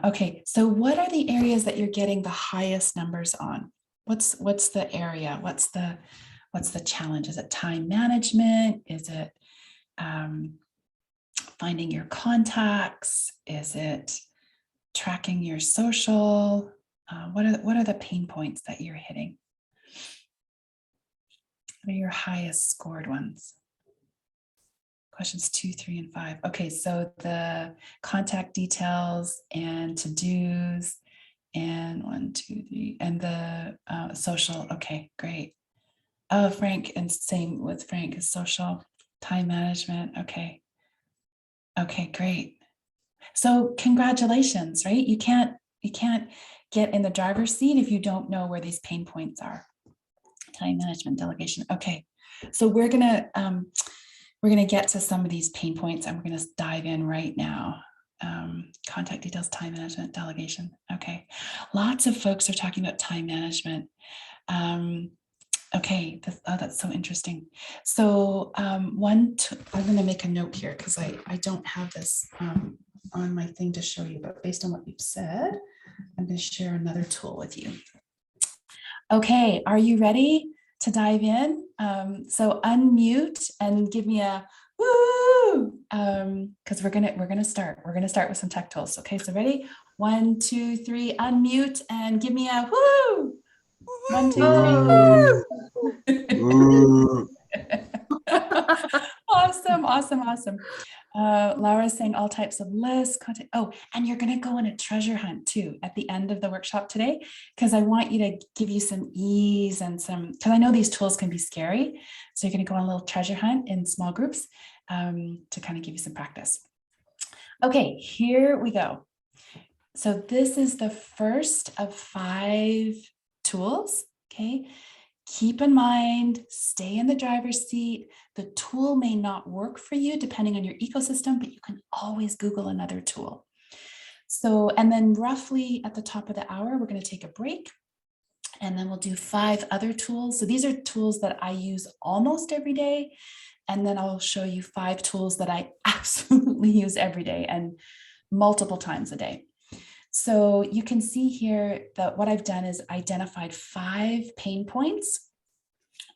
okay, so what are the areas that you're getting the highest numbers on? What's the area? What's the challenge? Is it time management? Is it finding your contacts? Is it tracking your social? What are the pain points that you're hitting? What are your highest scored ones? Questions 2, 3, and 5. Okay, so the contact details and to-dos and 1, 2, 3, and the social. Okay, great. Oh, Frank, and same with Frank is social, time management. Okay. Okay, great. So congratulations, right? You can't get in the driver's seat if you don't know where these pain points are. Time management, delegation. Okay, so we're gonna get to some of these pain points, and we're gonna dive in right now. Contact details, time management, delegation. Okay, lots of folks are talking about time management. Okay, that's so interesting. So I'm gonna make a note here because I don't have this on my thing to show you, but based on what you've said, I'm gonna share another tool with you. Okay, are you ready to dive in? So unmute and give me a woo, because we're gonna start with some tech tools. Okay, so ready? 1, 2, 3, unmute and give me a woo. 1, 2, 3. Awesome. Laura's saying all types of lists, content. Oh, and you're going to go on a treasure hunt too at the end of the workshop today, because I want you to give you some ease and because I know these tools can be scary. So you're going to go on a little treasure hunt in small groups to kind of give you some practice. Okay, here we go. So this is the first of 5 tools, okay? Keep in mind, stay in the driver's seat. The tool may not work for you depending on your ecosystem, but you can always Google another tool. So, and then roughly at the top of the hour, we're going to take a break, and then we'll do 5 other tools. So these are tools that I use almost every day. And then I'll show you 5 tools that I absolutely use every day and multiple times a day. So you can see here that what I've done is identified 5 pain points.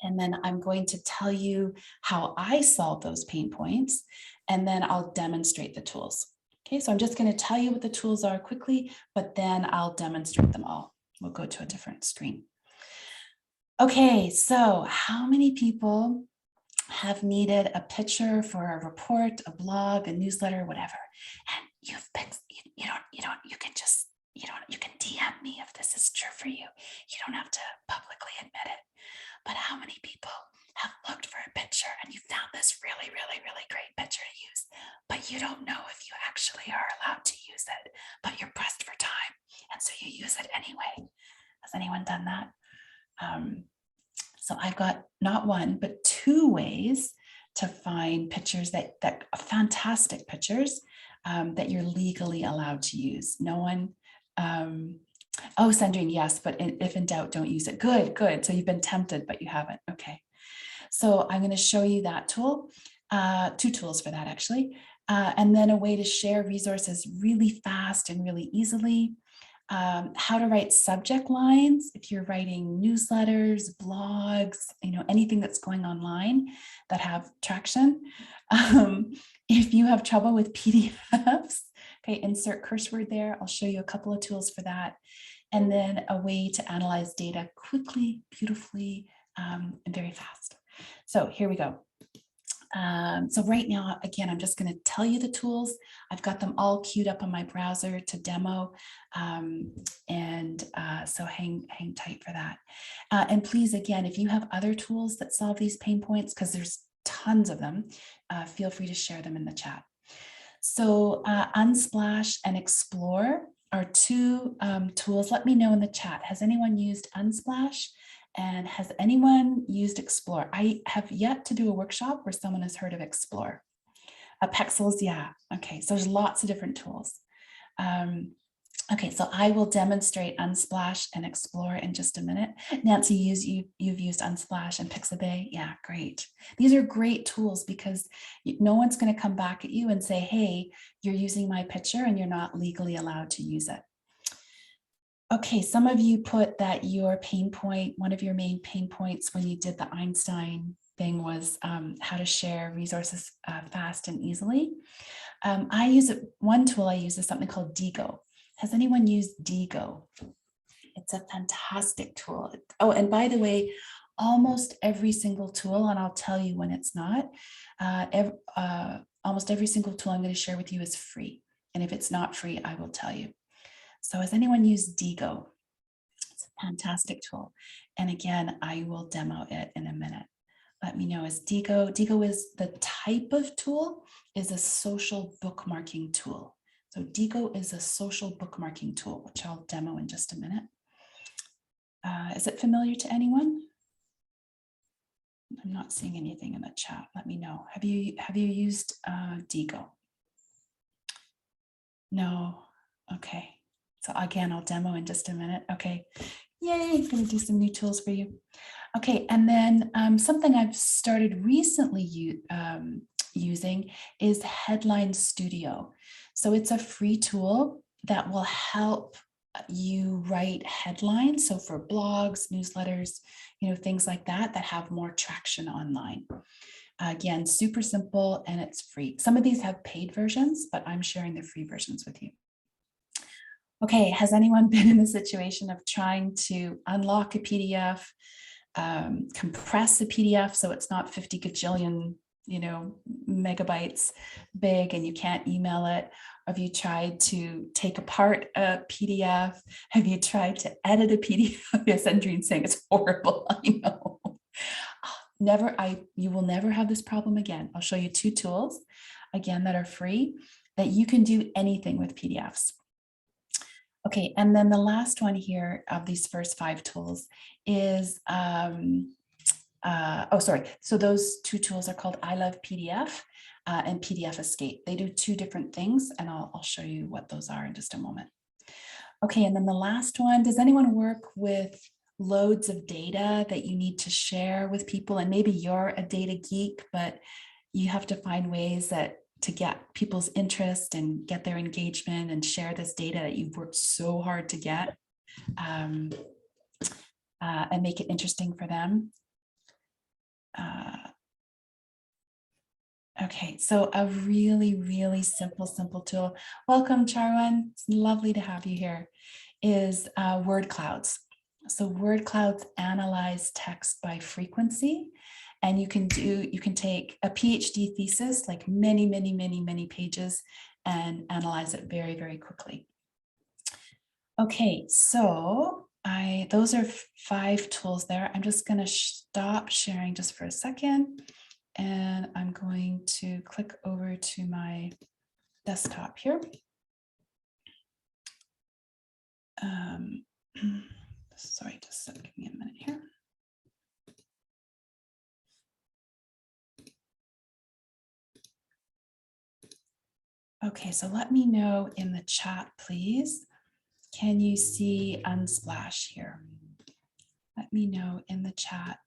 And then I'm going to tell you how I solve those pain points. and then I'll demonstrate the tools. Okay, so I'm just going to tell you what the tools are quickly, but then I'll demonstrate them all. We'll go to a different screen. Okay, so how many people have needed a picture for a report, a blog, a newsletter, whatever, and you've picked, you can DM me if this is true for you. You don't have to publicly admit it. But how many people have looked for a picture and you found this really, really, really great picture to use, but you don't know if you actually are allowed to use it, but you're pressed for time, and so you use it anyway? Has anyone done that? So I've got not one, but two ways to find pictures that are fantastic pictures that you're legally allowed to use. No one, oh, Sandrine, yes, but if in doubt, don't use it. Good, good. So you've been tempted, but you haven't. Okay. So I'm going to show you that tool, two tools for that actually, and then a way to share resources really fast and really easily. How to write subject lines if you're writing newsletters, blogs, anything that's going online that have traction. If you have trouble with PDFs, okay, insert curse word there. I'll show you a couple of tools for that. And then a way to analyze data quickly, beautifully, and very fast. So here we go. So right now, again, I'm just going to tell you the tools. I've got them all queued up on my browser to demo. So hang tight for that. And please, again, if you have other tools that solve these pain points, because there's tons of them, feel free to share them in the chat. So Unsplash and Explore are two tools. Let me know in the chat. Has anyone used Unsplash? And has anyone used Explore? I have yet to do a workshop where someone has heard of Explore. Pexels, yeah. Okay, so there's lots of different tools. Okay, so I will demonstrate Unsplash and Explore in just a minute. Nancy, you've used Unsplash and Pixabay. Yeah, great. These are great tools because no one's going to come back at you and say, hey, you're using my picture and you're not legally allowed to use it. Okay, some of you put that your pain point, one of your main pain points when you did the Einstein thing was how to share resources fast and easily. I use it, one tool I use is something called Digo. Has anyone used Digo? It's a fantastic tool. Oh, and by the way, almost every single tool, and I'll tell you when it's not, almost every single tool I'm going to share with you is free. And if it's not free, I will tell you. So has anyone used Digo? It's a fantastic tool. And again, I will demo it in a minute. Let me know, is Digo is the type of tool, is a social bookmarking tool. So Digo is a social bookmarking tool, which I'll demo in just a minute. Is it familiar to anyone? I'm not seeing anything in the chat. Let me know. Have you used Digo? No. Okay. So again, I'll demo in just a minute. Okay. Yay, I'm going to do some new tools for you. Okay, and then something I've started recently using is Headline Studio. So it's a free tool that will help you write headlines. So for blogs, newsletters, things like that have more traction online. Again, super simple and it's free. Some of these have paid versions, but I'm sharing the free versions with you. Okay, has anyone been in the situation of trying to unlock a PDF, compress a PDF so it's not 50 gajillion, megabytes big and you can't email it? Have you tried to take apart a PDF? Have you tried to edit a PDF? Yes, Sandrine's saying it's horrible. I know. You will never have this problem again. I'll show you two tools, again, that are free, that you can do anything with PDFs. Okay, and then the last one here of these first 5 tools is, so those 2 tools are called I Love PDF and PDF Escape. They do 2 different things, and I'll show you what those are in just a moment. Okay, and then the last one, does anyone work with loads of data that you need to share with people? And maybe you're a data geek, but you have to find ways to get people's interest and get their engagement and share this data that you've worked so hard to get and make it interesting for them. Okay, so a really, really simple tool. Welcome, Charwan. It's lovely to have you here. Is word clouds. So word clouds analyze text by frequency, and you can take a PhD thesis, like many pages, and analyze it very, very quickly. Okay, so those are 5 tools there. I'm just going to stop sharing just for a second. And I'm going to click over to my desktop here. Sorry, just give me a minute here. Okay, so let me know in the chat, please. Can you see Unsplash here? Let me know in the chat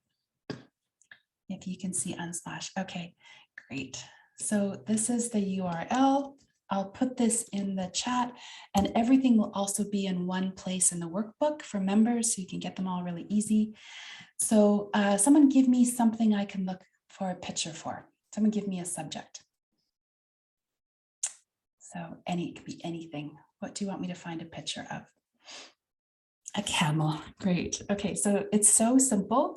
if you can see Unsplash. Okay, great. So this is the URL. I'll put this in the chat, and everything will also be in one place in the workbook for members, so you can get them all really easy. So someone give me something I can look for a picture for. Someone give me a subject. So it could be anything. What do you want me to find a picture of? A camel. Great. Okay, so it's so simple.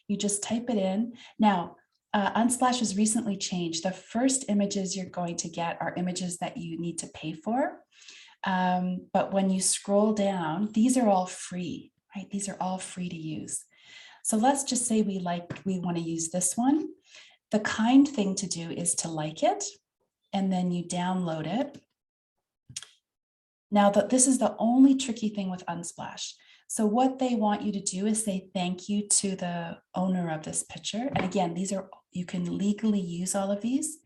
You just type it in. Now, Unsplash has recently changed. The first images you're going to get are images that you need to pay for. But when you scroll down, these are all free, right? These are all free to use. So let's just say we want to use this one. The kind thing to do is to like it, and then you download it. Now, this is the only tricky thing with Unsplash. So what they want you to do is say thank you to the owner of this picture. And again, you can legally use all of these.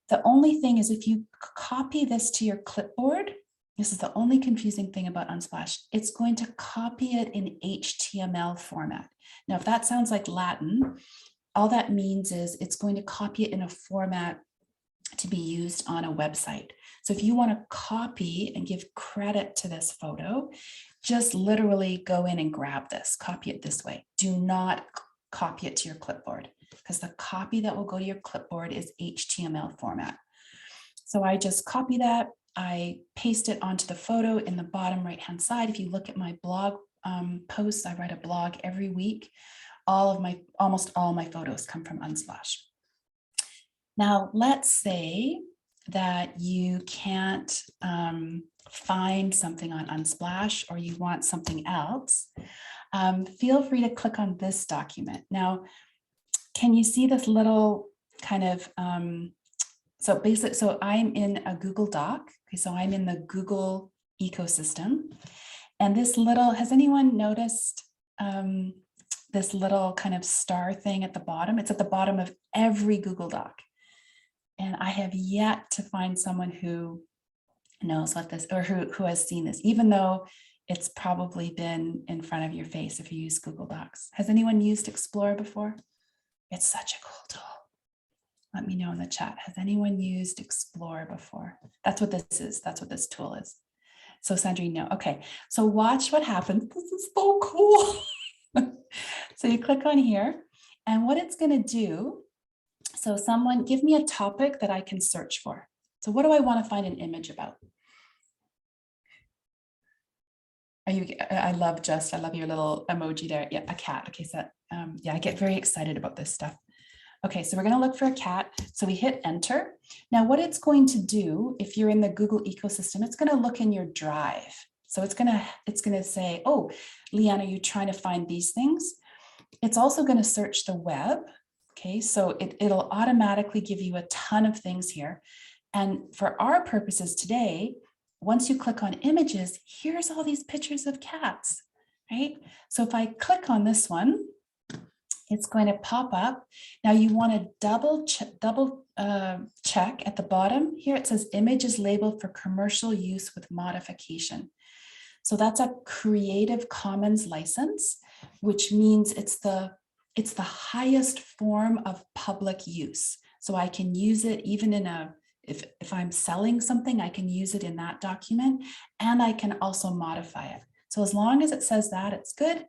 The only thing is if you copy this to your clipboard, this is the only confusing thing about Unsplash, it's going to copy it in HTML format. Now, if that sounds like Latin, all that means is it's going to copy it in a format to be used on a website. So if you want to copy and give credit to this photo, just literally go in and grab this, copy it this way. Do not copy it to your clipboard, because the copy that will go to your clipboard is HTML format. So I just copy that, I paste it onto the photo in the bottom right-hand side. If you look at my blog posts, I write a blog every week. Almost all my photos come from Unsplash. Now, let's say that you can't find something on Unsplash, or you want something else. Feel free to click on this document. Now, can you see this little kind of, so I'm in a Google Doc. Okay, so I'm in the Google ecosystem. And this little, has anyone noticed this little kind of star thing at the bottom? It's at the bottom of every Google Doc. And I have yet to find someone who knows what this, or who has seen this, even though it's probably been in front of your face if you use Google Docs. Has anyone used Explore before? It's such a cool tool. Let me know in the chat. Has anyone used Explore before? That's what this is. That's what this tool is. So Sandrine, no. Okay, so watch what happens. This is so cool. So you click on here, and what it's going to do, so someone give me a topic that I can search for. So what do I want to find an image about? I love your little emoji there. Yeah, a cat. Okay, so yeah, I get very excited about this stuff. Okay, so we're going to look for a cat. So we hit enter. Now what it's going to do, if you're in the Google ecosystem, it's going to look in your drive. So it's going to say, oh, Leanne, are you trying to find these things? It's also going to search the web. Okay, so it'll automatically give you a ton of things here. And for our purposes today, once you click on images, here's all these pictures of cats, right? So if I click on this one, it's going to pop up. Now you want to double check at the bottom. Here it says image is labeled for commercial use with modification. So that's a Creative Commons license, which means it's the highest form of public use. So I can use it even in if I'm selling something, I can use it in that document, and I can also modify it. So as long as it says that, it's good.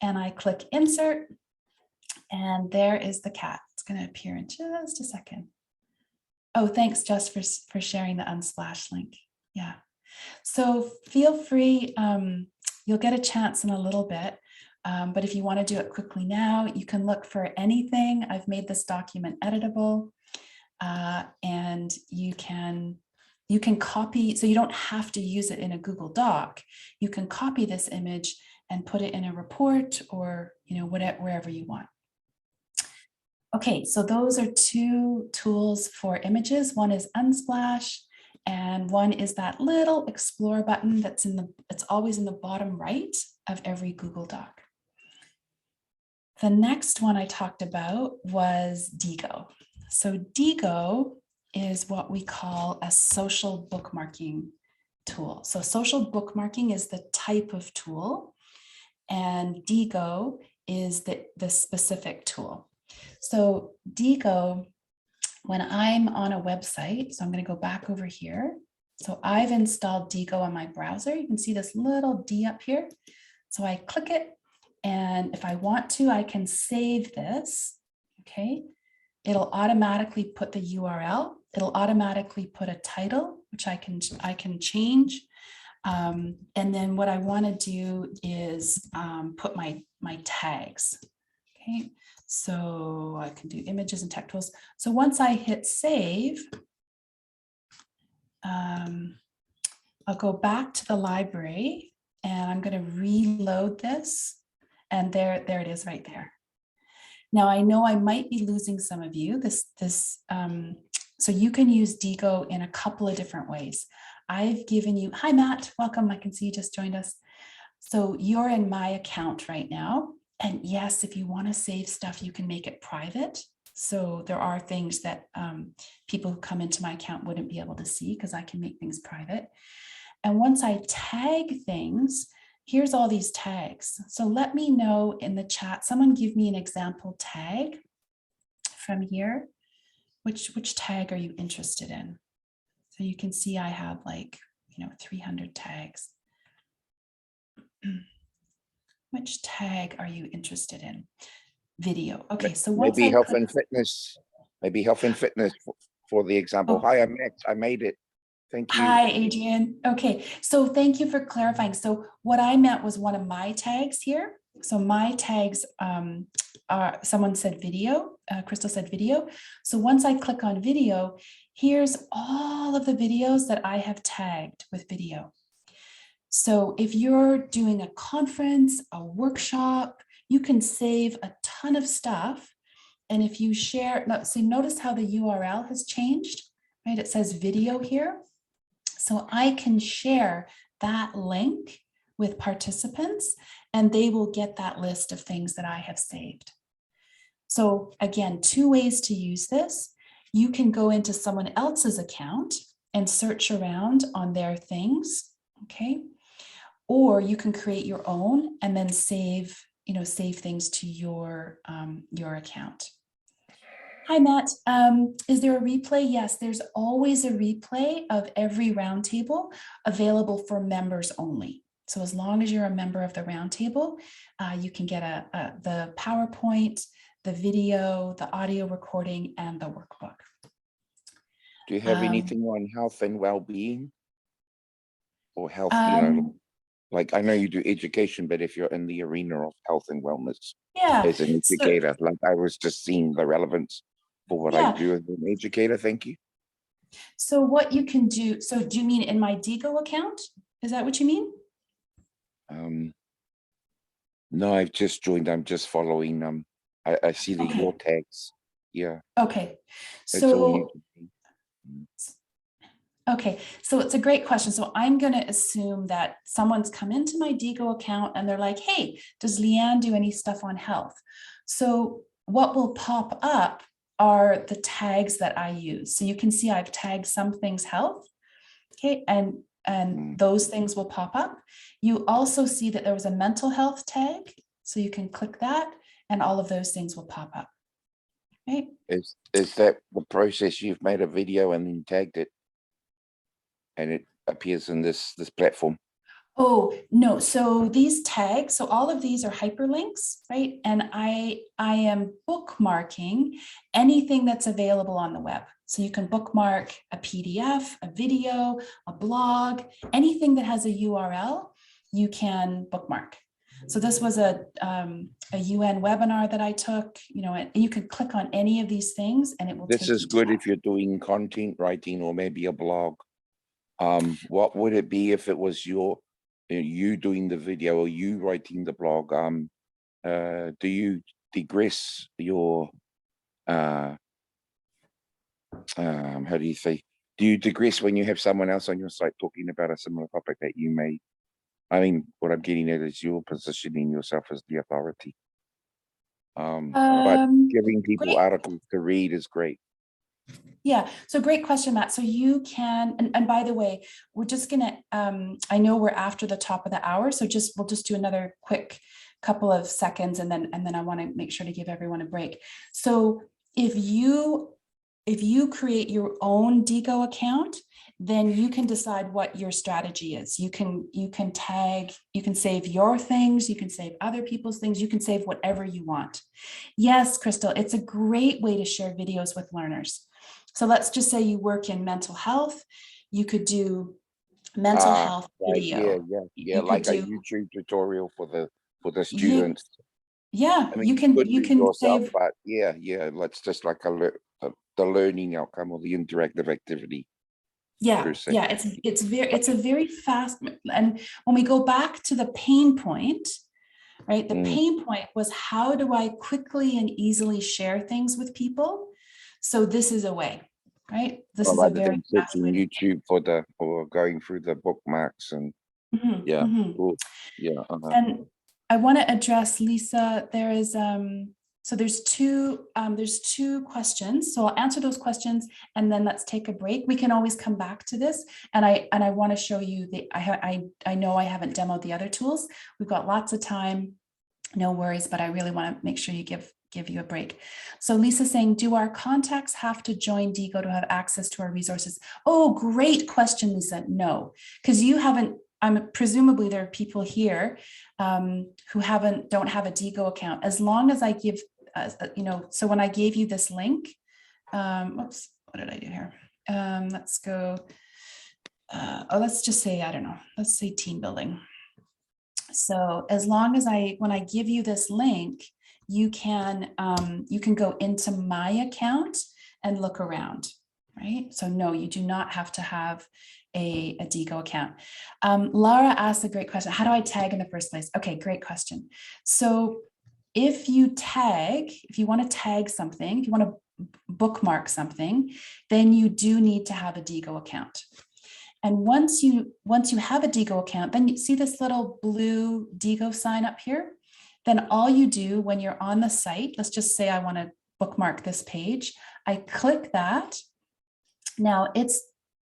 And I click insert, and there is the cat. It's going to appear in just a second. Oh, thanks, Jess, for sharing the Unsplash link. Yeah. So feel free, you'll get a chance in a little bit, but if you want to do it quickly now, you can look for anything. I've made this document editable, and you can copy, so you don't have to use it in a Google Doc. You can copy this image and put it in a report or, whatever, wherever you want. Okay, so those are two tools for images. One is Unsplash, and one is that little explore button it's always in the bottom right of every Google Doc. The next one I talked about was Diigo. So Diigo is what we call a social bookmarking tool. So social bookmarking is the type of tool, and Diigo is the specific tool. So Diigo, when I'm on a website, so I'm going to go back over here. So I've installed Diigo on my browser. You can see this little D up here. So I click it, and if I want to, I can save this. Okay. It'll automatically put the URL. It'll automatically put a title, which I can change. And then what I want to do is put my tags. Okay. So I can do images and tech tools. So once I hit save, I'll go back to the library and I'm going to reload this. And there it is right there. Now I know I might be losing some of you. So you can use Diigo in a couple of different ways. I've given you, hi Matt, welcome. I can see you just joined us. So you're in my account right now. And yes, if you want to save stuff, you can make it private. So there are things that people who come into my account wouldn't be able to see because I can make things private. And once I tag things, here's all these tags. So let me know in the chat, someone give me an example tag from here. Which tag are you interested in? So you can see I have 300 tags. Which tag are you interested in? Video. Okay, so once maybe health and fitness. Maybe health and fitness for the example. Oh. Hi, I made it. Thank you. Hi, Adrian. Okay, so thank you for clarifying. So what I meant was one of my tags here. So my tags are, someone said video, Crystal said video. So once I click on video, here's all of the videos that I have tagged with video. So if you're doing a conference, a workshop, you can save a ton of stuff. And if you share, so notice how the URL has changed, right? It says video here. So I can share that link with participants and they will get that list of things that I have saved. So again, two ways to use this. You can go into someone else's account and search around on their things, okay? Or you can create your own and then save things to your account. Hi, Matt. Is there a replay? Yes, there's always a replay of every roundtable available for members only. So as long as you're a member of the roundtable, you can get the PowerPoint, the video, the audio recording, and the workbook. Do you have anything on health and well-being? Or health, like I know you do education, but if you're in the arena of health and wellness, as an educator, like I was just seeing the relevance for what I do as an educator. Thank you. So what you can do, so do you mean in my Diigo account? Is that what you mean? No, I've just joined. I'm just following. I see your tags. Yeah. Okay. So okay, so it's a great question. So I'm going to assume that someone's come into my Diigo account and they're like, hey, does Leanne do any stuff on health? So what will pop up are the tags that I use. So you can see I've tagged some things health, okay, and those things will pop up. You also see that there was a mental health tag, so you can click that and all of those things will pop up. Right? Is that the process? You've made a video and then tagged it and it appears in this platform? Oh, no. So these tags, so all of these are hyperlinks, right? And I am bookmarking anything that's available on the web. So you can bookmark a PDF, a video, a blog, anything that has a URL, you can bookmark. So this was a UN webinar that I took, you know, and you can click on any of these things and it will take you to This is good that. if you're doing content writing or maybe a blog. What would it be if it was you doing the video or you writing the blog? Do you digress your how do you say? Do you digress when you have someone else on your site talking about a similar topic that you may? I mean, what I'm getting at is you're positioning yourself as the authority. But giving people Great. articles to read is great. Yeah, so great question, Matt. So you can, and by the way, we're just gonna, I know we're after the top of the hour, so we'll just do another quick couple of seconds and then I want to make sure to give everyone a break. So if you create your own Digo account, then you can decide what your strategy is. You can tag, you can save your things, you can save other people's things, you can save whatever you want. Yes, Crystal, it's a great way to share videos with learners. So let's just say you work in mental health, you could do mental health video. Yeah, like a YouTube tutorial for the students. Yeah, I mean, you can yourself, save, but yeah, let's just like the learning outcome or the interactive activity. Yeah, it's a very fast, and when we go back to the pain point, right? The pain point was, how do I quickly and easily share things with people? So this is a way, right? This is a very fast way. YouTube or going through the bookmarks and cool. Yeah. And I want to address, Lisa, there is so there's two questions. So I'll answer those questions and then let's take a break. We can always come back to this. And I want to show you I know I haven't demoed the other tools. We've got lots of time, no worries, but I really want to make sure you give you a break. So Lisa's saying, do our contacts have to join Digo to have access to our resources? Oh, great question, Lisa. No, because you haven't, presumably there are people here who don't have a Digo account. As long as I give, so when I gave you this link, whoops, what did I do here? Let's go, let's just say, I don't know, let's say team building. So as long as when I give you this link, you can go into my account and look around, right? So no, you do not have to have a Digo account. Laura asked a great question. How do I tag in the first place? Okay, great question. So if you want to tag something, if you want to bookmark something, then you do need to have a Digo account. And once you have a Digo account, then you see this little blue Digo sign up here. Then all you do when you're on the site, let's just say I want to bookmark this page. I click that. Now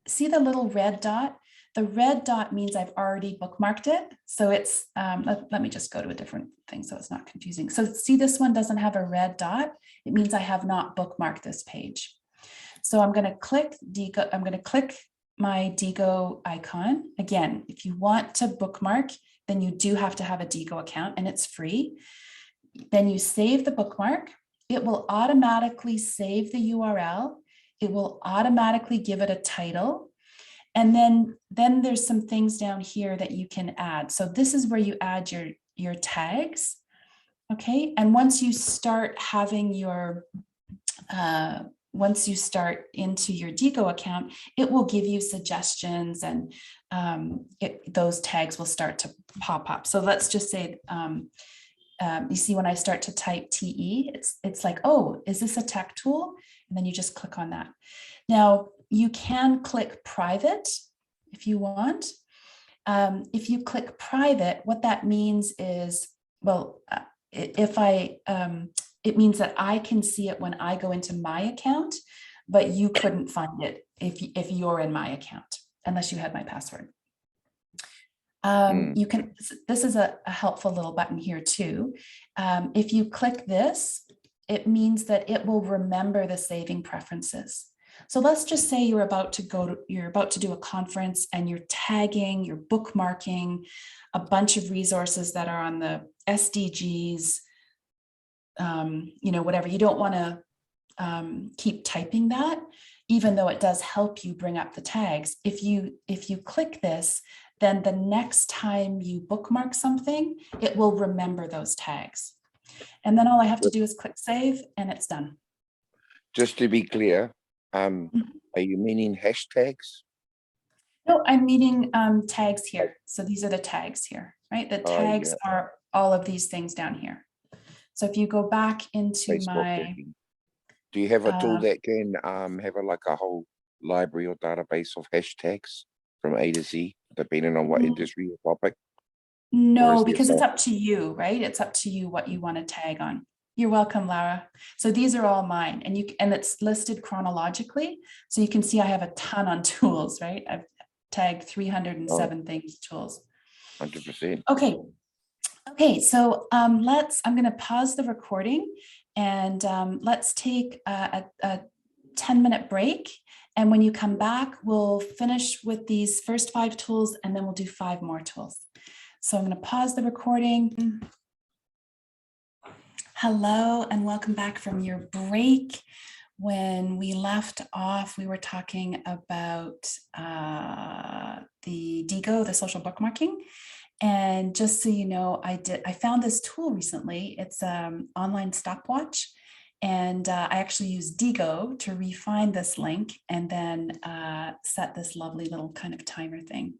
see the little red dot? The red dot means I've already bookmarked it. So it's, let me just go to a different thing so it's not confusing. So see, this one doesn't have a red dot. It means I have not bookmarked this page. So I'm going to click Digo. I'm going to click my Digo icon. Again, if you want to bookmark, then you do have to have a Digo account and it's free. Then you save the bookmark. It will automatically save the URL. It will automatically give it a title. And then there's some things down here that you can add. So this is where you add your tags. Okay. And once you start having once you start into your Digo account, it will give you suggestions and those tags will start to pop up. So let's just say, you see when I start to type TE, it's like, oh, is this a tech tool? And then you just click on that. Now you can click private if you want. If you click private, what that means is, well, it means that I can see it when I go into my account, but you couldn't find it if you're in my account, unless you had my password. You can, this is a helpful little button here too. If you click this, it means that it will remember the saving preferences. So let's just say you're about to do a conference and you're tagging, you're bookmarking a bunch of resources that are on the SDGs, whatever. You don't want to keep typing that, even though it does help you bring up the tags. If you click this, then the next time you bookmark something, it will remember those tags. And then all I have to do is click save and it's done. Just to be clear, are you meaning hashtags? No, I'm meaning tags here. So these are the tags here, right? The tags are all of these things down here. So if you go back into Facebook, do you have a tool that can have like a whole library or database of hashtags from A to Z, depending on what industry or topic? No, because it's up to you, right? It's up to you what you want to tag on. You're welcome, Lara. So these are all mine, and it's listed chronologically. So you can see I have a ton on tools, right? I've tagged 307 things, tools. 100%. Okay. So I'm going to pause the recording, and let's take a 10-minute break. And when you come back, we'll finish with these first 5 tools, and then we'll do 5 more tools. So I'm going to pause the recording. Hello, and welcome back from your break. When we left off, we were talking about the DIGO, the social bookmarking. And just so you know, I found this tool recently. It's an online stopwatch. And I actually used DIGO to refine this link and then set this lovely little kind of timer thing.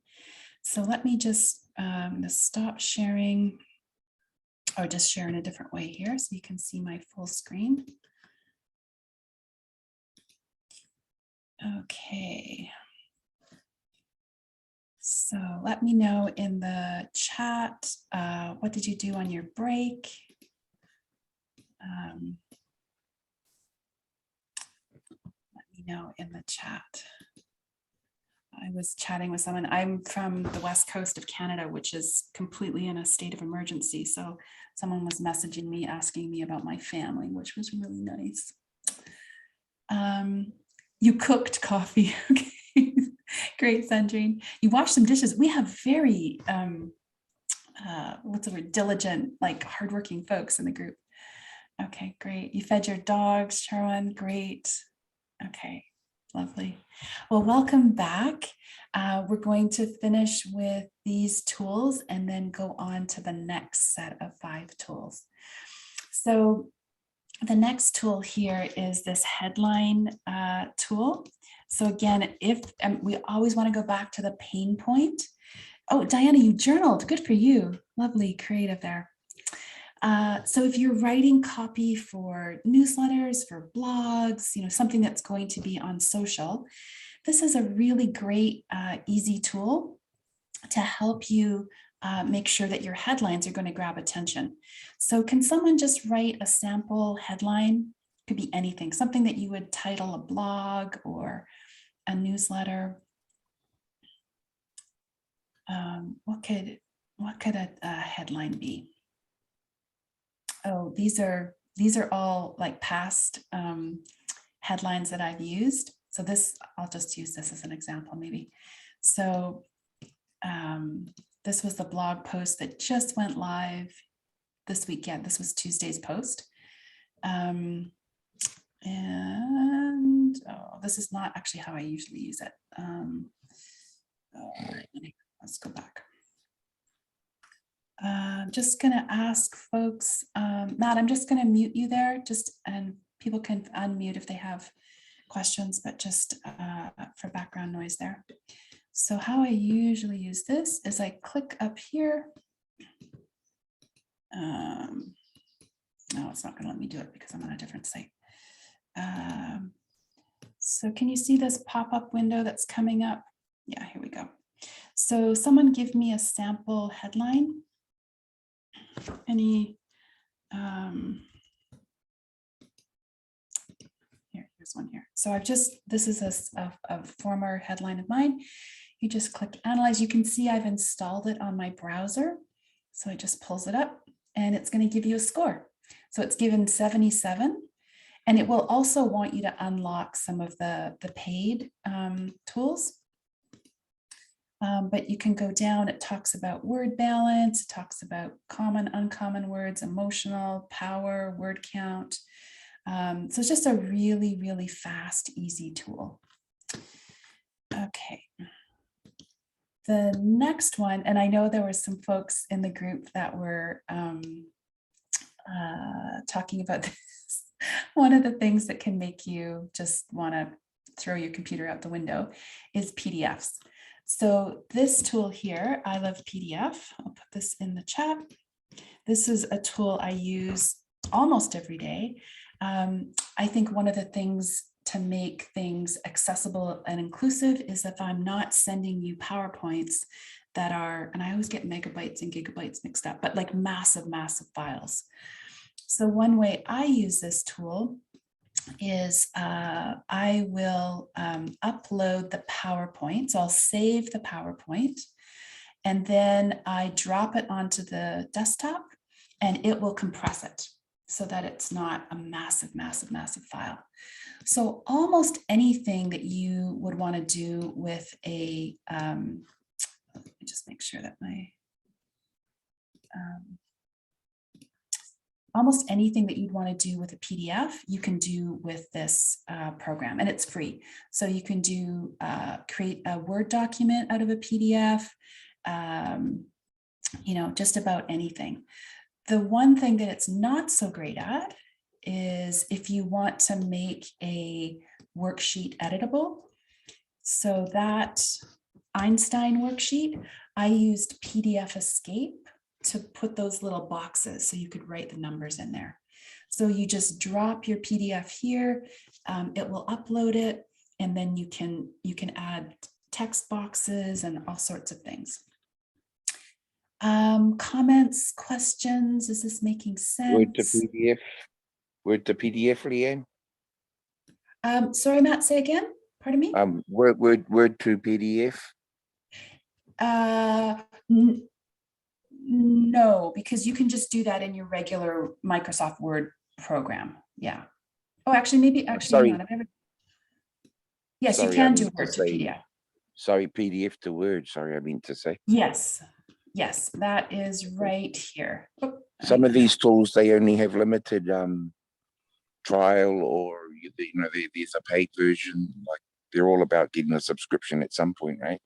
So let me just I'm going to stop sharing, or just share in a different way here so you can see my full screen. Okay. So let me know in the chat, what did you do on your break? Let me know in the chat. I was chatting with someone. I'm from the west coast of Canada, which is completely in a state of emergency. So someone was messaging me, asking me about my family, which was really nice. You cooked coffee. Okay, great, Sandrine. You washed some dishes. We have very, what's the word, diligent, like hardworking folks in the group. Okay, great. You fed your dogs, Sharon. Great. Okay. Lovely. Well, welcome back. We're going to finish with these tools and then go on to the next set of 5 tools. So the next tool here is this headline tool. So again, we always want to go back to the pain point. Oh, Diana, you journaled. Good for you. Lovely, creative there. So if you're writing copy for newsletters, for blogs, something that's going to be on social, this is a really great, easy tool to help you make sure that your headlines are going to grab attention. So can someone just write a sample headline? Could be anything, something that you would title a blog or a newsletter. What could a headline be? Oh, these are all like past headlines that I've used. So this, I'll just use this as an example maybe. So this was the blog post that just went live this weekend. This was Tuesday's post. And this is not actually how I usually use it. Let's go back. I'm just going to ask folks, Matt, I'm just going to mute you there, and people can unmute if they have questions, but just for background noise there. So how I usually use this is I click up here. No, it's not going to let me do it because I'm on a different site. So can you see this pop-up window that's coming up? Yeah, here we go. So someone give me a sample headline. Here's one here. So this is a former headline of mine. You just click analyze. You can see I've installed it on my browser. So it just pulls it up and it's going to give you a score. So it's given 77. And it will also want you to unlock some of the paid tools. But you can go down, it talks about word balance, it talks about common, uncommon words, emotional, power, word count. So it's just a really, really fast, easy tool. Okay. The next one, and I know there were some folks in the group that were talking about this. One of the things that can make you just want to throw your computer out the window is PDFs. So this tool here, I love PDF. I'll put this in the chat. This is a tool I use almost every day. I think one of the things to make things accessible and inclusive is if I'm not sending you PowerPoints that are, and I always get megabytes and gigabytes mixed up, but like massive, massive files. So one way I use this tool is I will upload the PowerPoint. So I'll save the PowerPoint and then I drop it onto the desktop and it will compress it so that it's not a massive, massive, massive file. So almost anything that you would want to do with a, let me just make sure that my, almost anything that you'd want to do with a PDF, you can do with this program, and it's free. So you can do create a Word document out of a PDF, you know, just about anything. The one thing that it's not so great at is if you want to make a worksheet editable. So that Einstein worksheet, I used PDF Escape to put those little boxes so you could write the numbers in there. So you just drop your PDF here, it will upload it, and then you can add text boxes and all sorts of things. Comments, questions, is this making sense? Word to PDF, Leanne? Sorry, Matt, say again, pardon me? Word to PDF? No, because you can just do that in your regular Microsoft Word program. Yeah. Oh, actually, maybe, Sorry. hang on, yes, Sorry, you can do Word to PDF. Sorry, PDF to Word. Sorry, I mean to say. Yes, yes, that is right here. Oh, some of these tools, they only have limited trial, or you know, there's a paid version. Like they're all about getting a subscription at some point, right?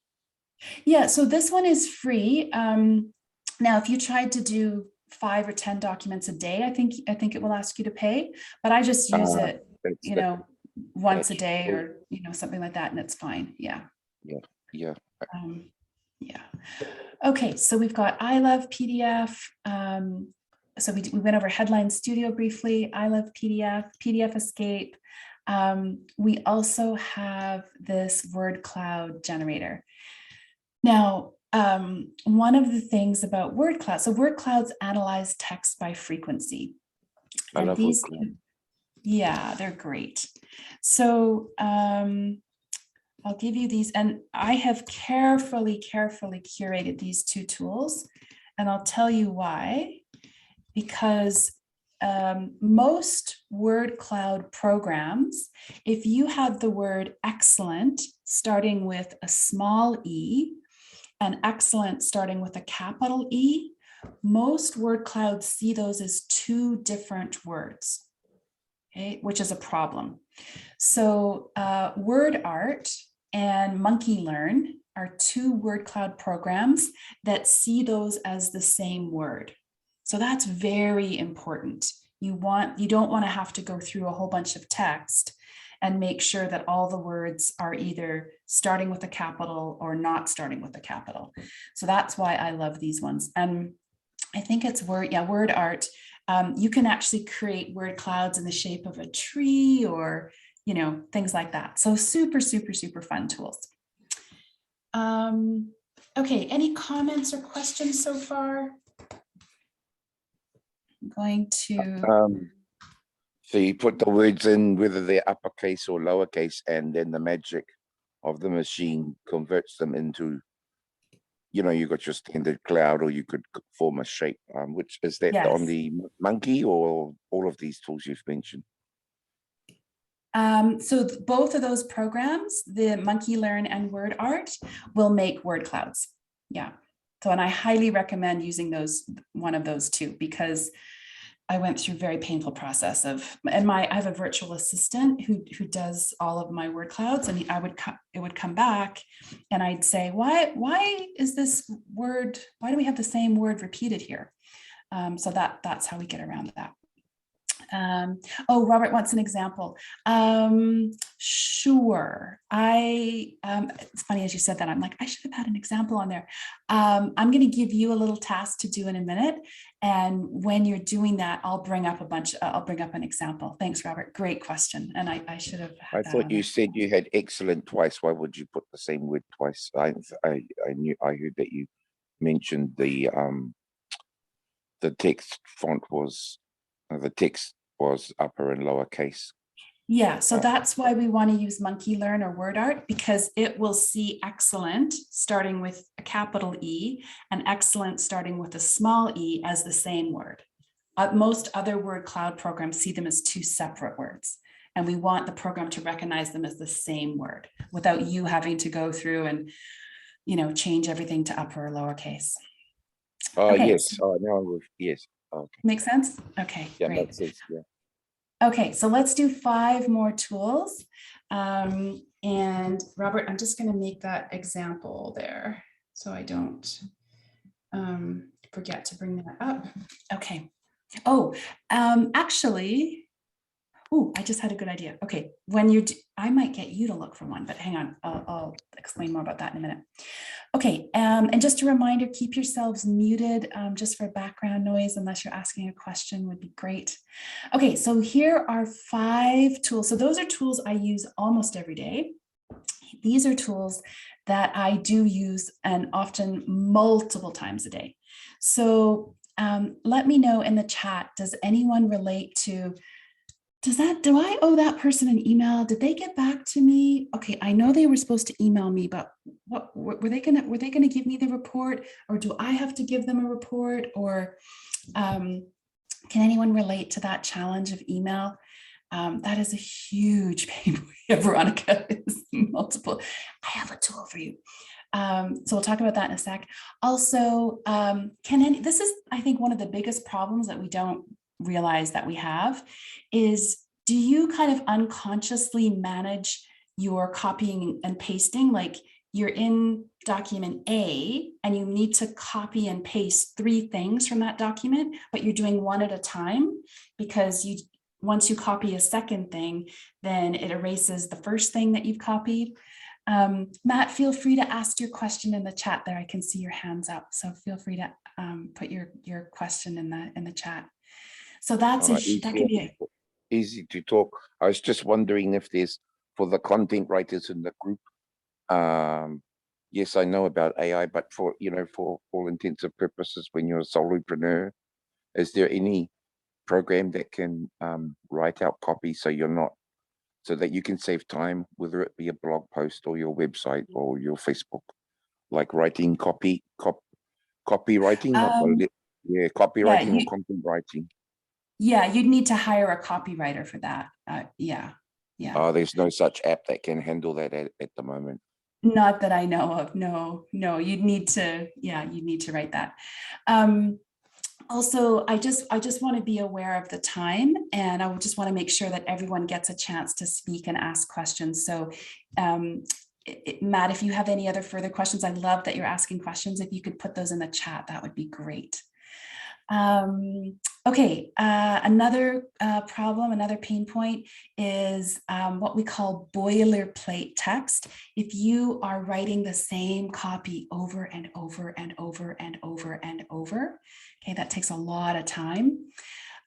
Yeah, so this one is free. Now, if you tried to do 5 or 10 documents a day, I think it will ask you to pay, but I just use it, you know, once a day or, you know, something like that, and it's fine. Yeah. Yeah. Yeah. Yeah. Okay, so we've got I love PDF. So we went over Headline Studio briefly. I love PDF, PDF Escape. We also have this word cloud generator. Now, one of the things about word clouds, so word clouds analyze text by frequency. I love these, word cloud. Yeah, they're great. So I'll give you these, and I have carefully curated these two tools, and I'll tell you why. Because most word cloud programs, if you have the word excellent starting with a small e and excellent starting with a capital E, most word clouds see those as two different words, okay, which is a problem. So Word Art and Monkey Learn are two word cloud programs that see those as the same word. So that's very important. You don't want to have to go through a whole bunch of text and make sure that all the words are either starting with a capital or not starting with a capital. So that's why I love these ones. And I think it's Word Art. You can actually create word clouds in the shape of a tree or, you know, things like that. So super fun tools. Okay, any comments or questions so far? I'm going to. So you put the words in, whether they're uppercase or lowercase, and then the magic of the machine converts them into, you know, you got your standard cloud, or you could form a shape. Which is that, Yes. on the monkey or all of these tools you've mentioned? So both of those programs, the Monkey Learn and Word Art, will make word clouds. Yeah. So, and I highly recommend using one of those two, because I went through a very painful process and I have a virtual assistant who does all of my word clouds, and it would come back and I'd say, why is this word, why do we have the same word repeated here? So that's how we get around that. Oh, Robert wants an example. Sure. It's funny as you said that, I'm like, I should have had an example on there. I'm going to give you a little task to do in a minute. And when you're doing that, I'll bring up an example. Thanks, Robert. Great question. And I should have. I thought you said you had excellent twice. Why would you put the same word twice? I heard that you mentioned the text font was, the text was upper and lower case. Yeah, so that's why we want to use Monkey Learn or Word Art, because it will see excellent starting with a capital E and excellent starting with a small e as the same word. Most other word cloud programs see them as two separate words, and we want the program to recognize them as the same word without you having to go through and, change everything to upper or lowercase. Okay, yes. Yes. Okay. Make sense? Okay, yeah, great. Makes sense. Yeah. Okay, so let's do 5 more tools. And Robert, I'm just going to make that example there so I don't forget to bring that up. Okay. Oh, actually, I just had a good idea. Okay, I might get you to look for one, but hang on, I'll explain more about that in a minute. Okay, and just a reminder, keep yourselves muted just for background noise, unless you're asking a question would be great. Okay, so here are 5 tools. So those are tools I use almost every day. These are tools that I do use, and often multiple times a day. So let me know in the chat, does anyone relate to, do I owe that person an email? Did they get back to me? Okay, I know they were supposed to email me, but what were they gonna give me the report, or do I have to give them a report? Or can anyone relate to that challenge of email? That is a huge pain point. Veronica is multiple. I have a tool for you. So we'll talk about that in a sec. Also, this is, I think, one of the biggest problems that we don't realize that we have is, do you kind of unconsciously manage your copying and pasting? Like, you're in document A and you need to copy and paste 3 things from that document, but you're doing one at a time, because once you copy a second thing, then it erases the first thing that you've copied. Matt, feel free to ask your question in the chat there. I can see your hands up, so feel free to put your question in the chat. So that can be easy to talk. I was just wondering if there's, for the content writers in the group, yes, I know about AI, but for all intents and purposes, when you're a solopreneur, is there any program that can write out copy so that you can save time, whether it be a blog post or your website or your Facebook, like writing copywriting, copywriting or content writing? Yeah, you'd need to hire a copywriter for that. Yeah. Oh, there's no such app that can handle that at the moment. Not that I know of. No, you'd need to write that. Also, I just want to be aware of the time, and I would just want to make sure that everyone gets a chance to speak and ask questions. So Matt, if you have any other further questions, I love that you're asking questions. If you could put those in the chat, that would be great. Okay, another problem, another pain point is what we call boilerplate text. If you are writing the same copy over and over and over and over and over, okay, that takes a lot of time.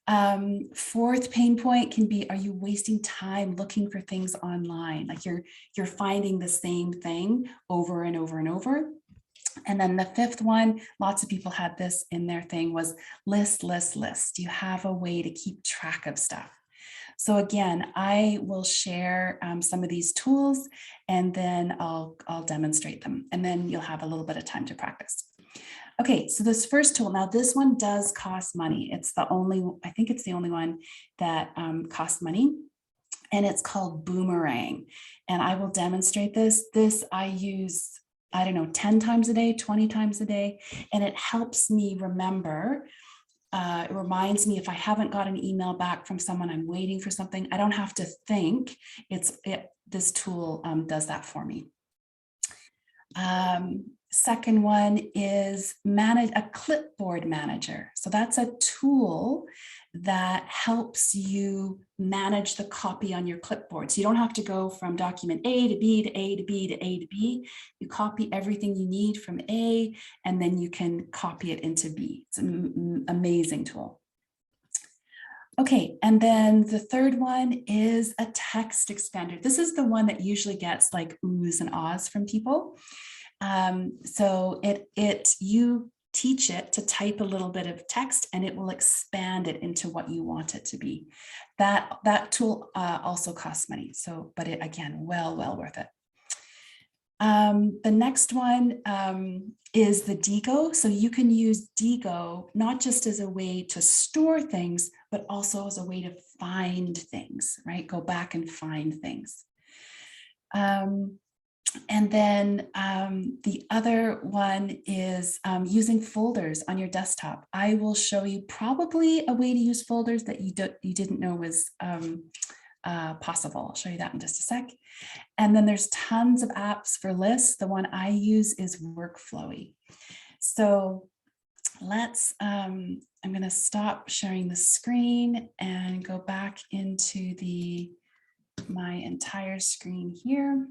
4th pain point can be, are you wasting time looking for things online? Like you're finding the same thing over and over and over. And then the 5th one, lots of people had this in their thing, was list. Do you have a way to keep track of stuff? So again, I will share some of these tools, and then I'll demonstrate them, and then you'll have a little bit of time to practice. Okay, so this first tool, now this one does cost money. I think it's the only one that costs money. and it's called Boomerang. And I will demonstrate this. This I use, I don't know, 10 times a day, 20 times a day, and it helps me remember. It reminds me if I haven't got an email back from someone, I'm waiting for something, I don't have to think. This tool does that for me. Second one is manage a clipboard manager. So that's a tool that helps you manage the copy on your clipboard. So you don't have to go from document A to B to A to B to A to B. You copy everything you need from A, and then you can copy it into B. It's an amazing tool. Okay, and then the third one is a text expander. This is the one that usually gets like oohs and ahs from people. So you teach it to type a little bit of text and it will expand it into what you want it to be. That tool also costs money. So, but it, again, well worth it. The next one is the Digo. So you can use Digo not just as a way to store things, but also as a way to find things, right? Go back and find things. And then the other one is using folders on your desktop. I will show you probably a way to use folders that you didn't know was possible. I'll show you that in just a sec. And then there's tons of apps for lists. The one I use is Workflowy. So let's, I'm going to stop sharing the screen and go back into my entire screen here.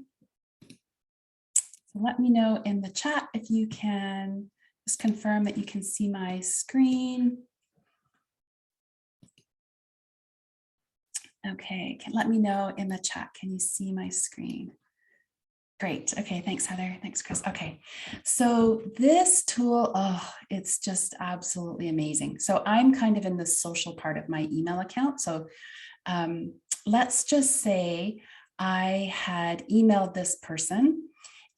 So let me know in the chat if you can just confirm that you can see my screen. Okay, let me know in the chat. Can you see my screen? Great. Okay, thanks, Heather. Thanks, Chris. Okay, so this tool, oh, it's just absolutely amazing. So I'm kind of in the social part of my email account. So let's just say I had emailed this person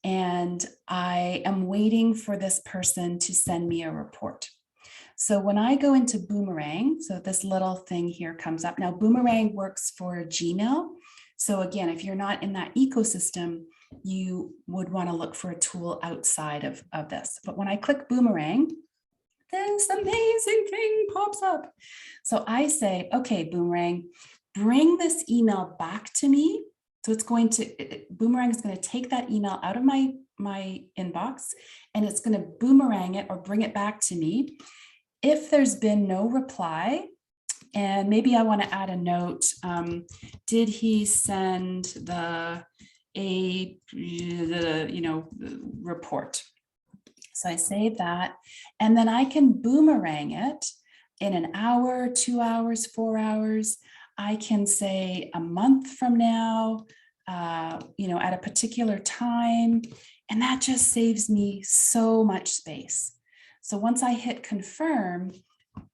and I am waiting for this person to send me a report. So when I go into Boomerang, so this little thing here comes up. Now, Boomerang works for Gmail. So again, if you're not in that ecosystem, you would want to look for a tool outside of this. But when I click Boomerang, this amazing thing pops up. So I say, okay, Boomerang, bring this email back to me. So it's going to, Boomerang is going to take that email out of my inbox and it's going to boomerang it or bring it back to me. If there's been no reply, and maybe I want to add a note, did he send the report? So I save that, and then I can boomerang it in an hour, 2 hours, 4 hours. I can say a month from now, at a particular time, and that just saves me so much space. So once I hit confirm,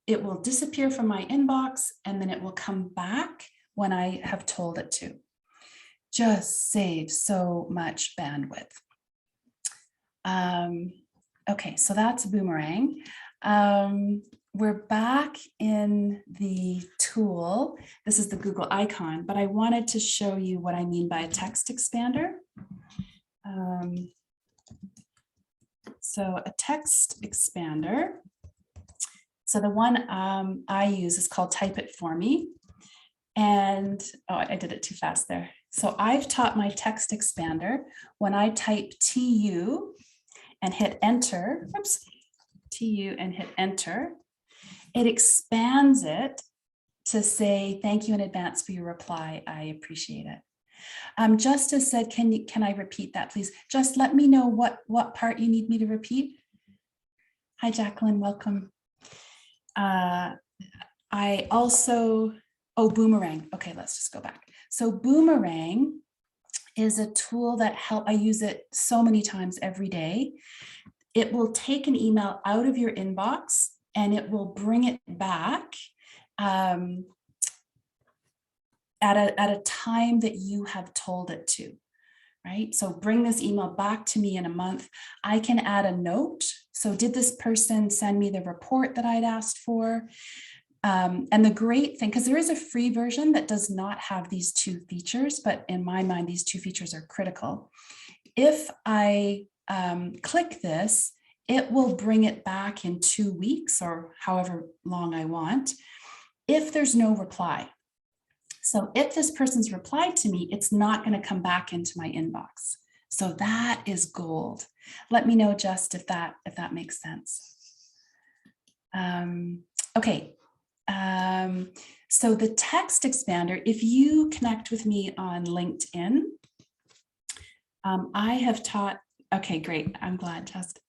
it will disappear from my inbox and then it will come back when I have told it to. Just saves so much bandwidth. Okay, so that's Boomerang. We're back in the tool. This is the Google icon, but I wanted to show you what I mean by a text expander. So a text expander. So the one I use is called Type It For Me. And, oh, I did it too fast there. So I've taught my text expander when I type TU and hit enter, oops, TU and hit enter, it expands it to say, thank you in advance for your reply. I appreciate it. Justice said, can I repeat that, please? Just let me know what part you need me to repeat. Hi, Jacqueline, welcome. I also, Boomerang. Okay, let's just go back. So Boomerang is a tool that I use it so many times every day. It will take an email out of your inbox and it will bring it back at a time that you have told it to, right? So bring this email back to me in a month. I can add a note. So did this person send me the report that I'd asked for? And the great thing, because there is a free version that does not have these two features, but in my mind, these two features are critical. If I click this, it will bring it back in 2 weeks or however long I want, if there's no reply. So if this person's replied to me, it's not going to come back into my inbox. So that is gold. Let me know just if that makes sense. Okay. So the text expander, if you connect with me on LinkedIn, I have taught, okay, great. I'm glad, Just.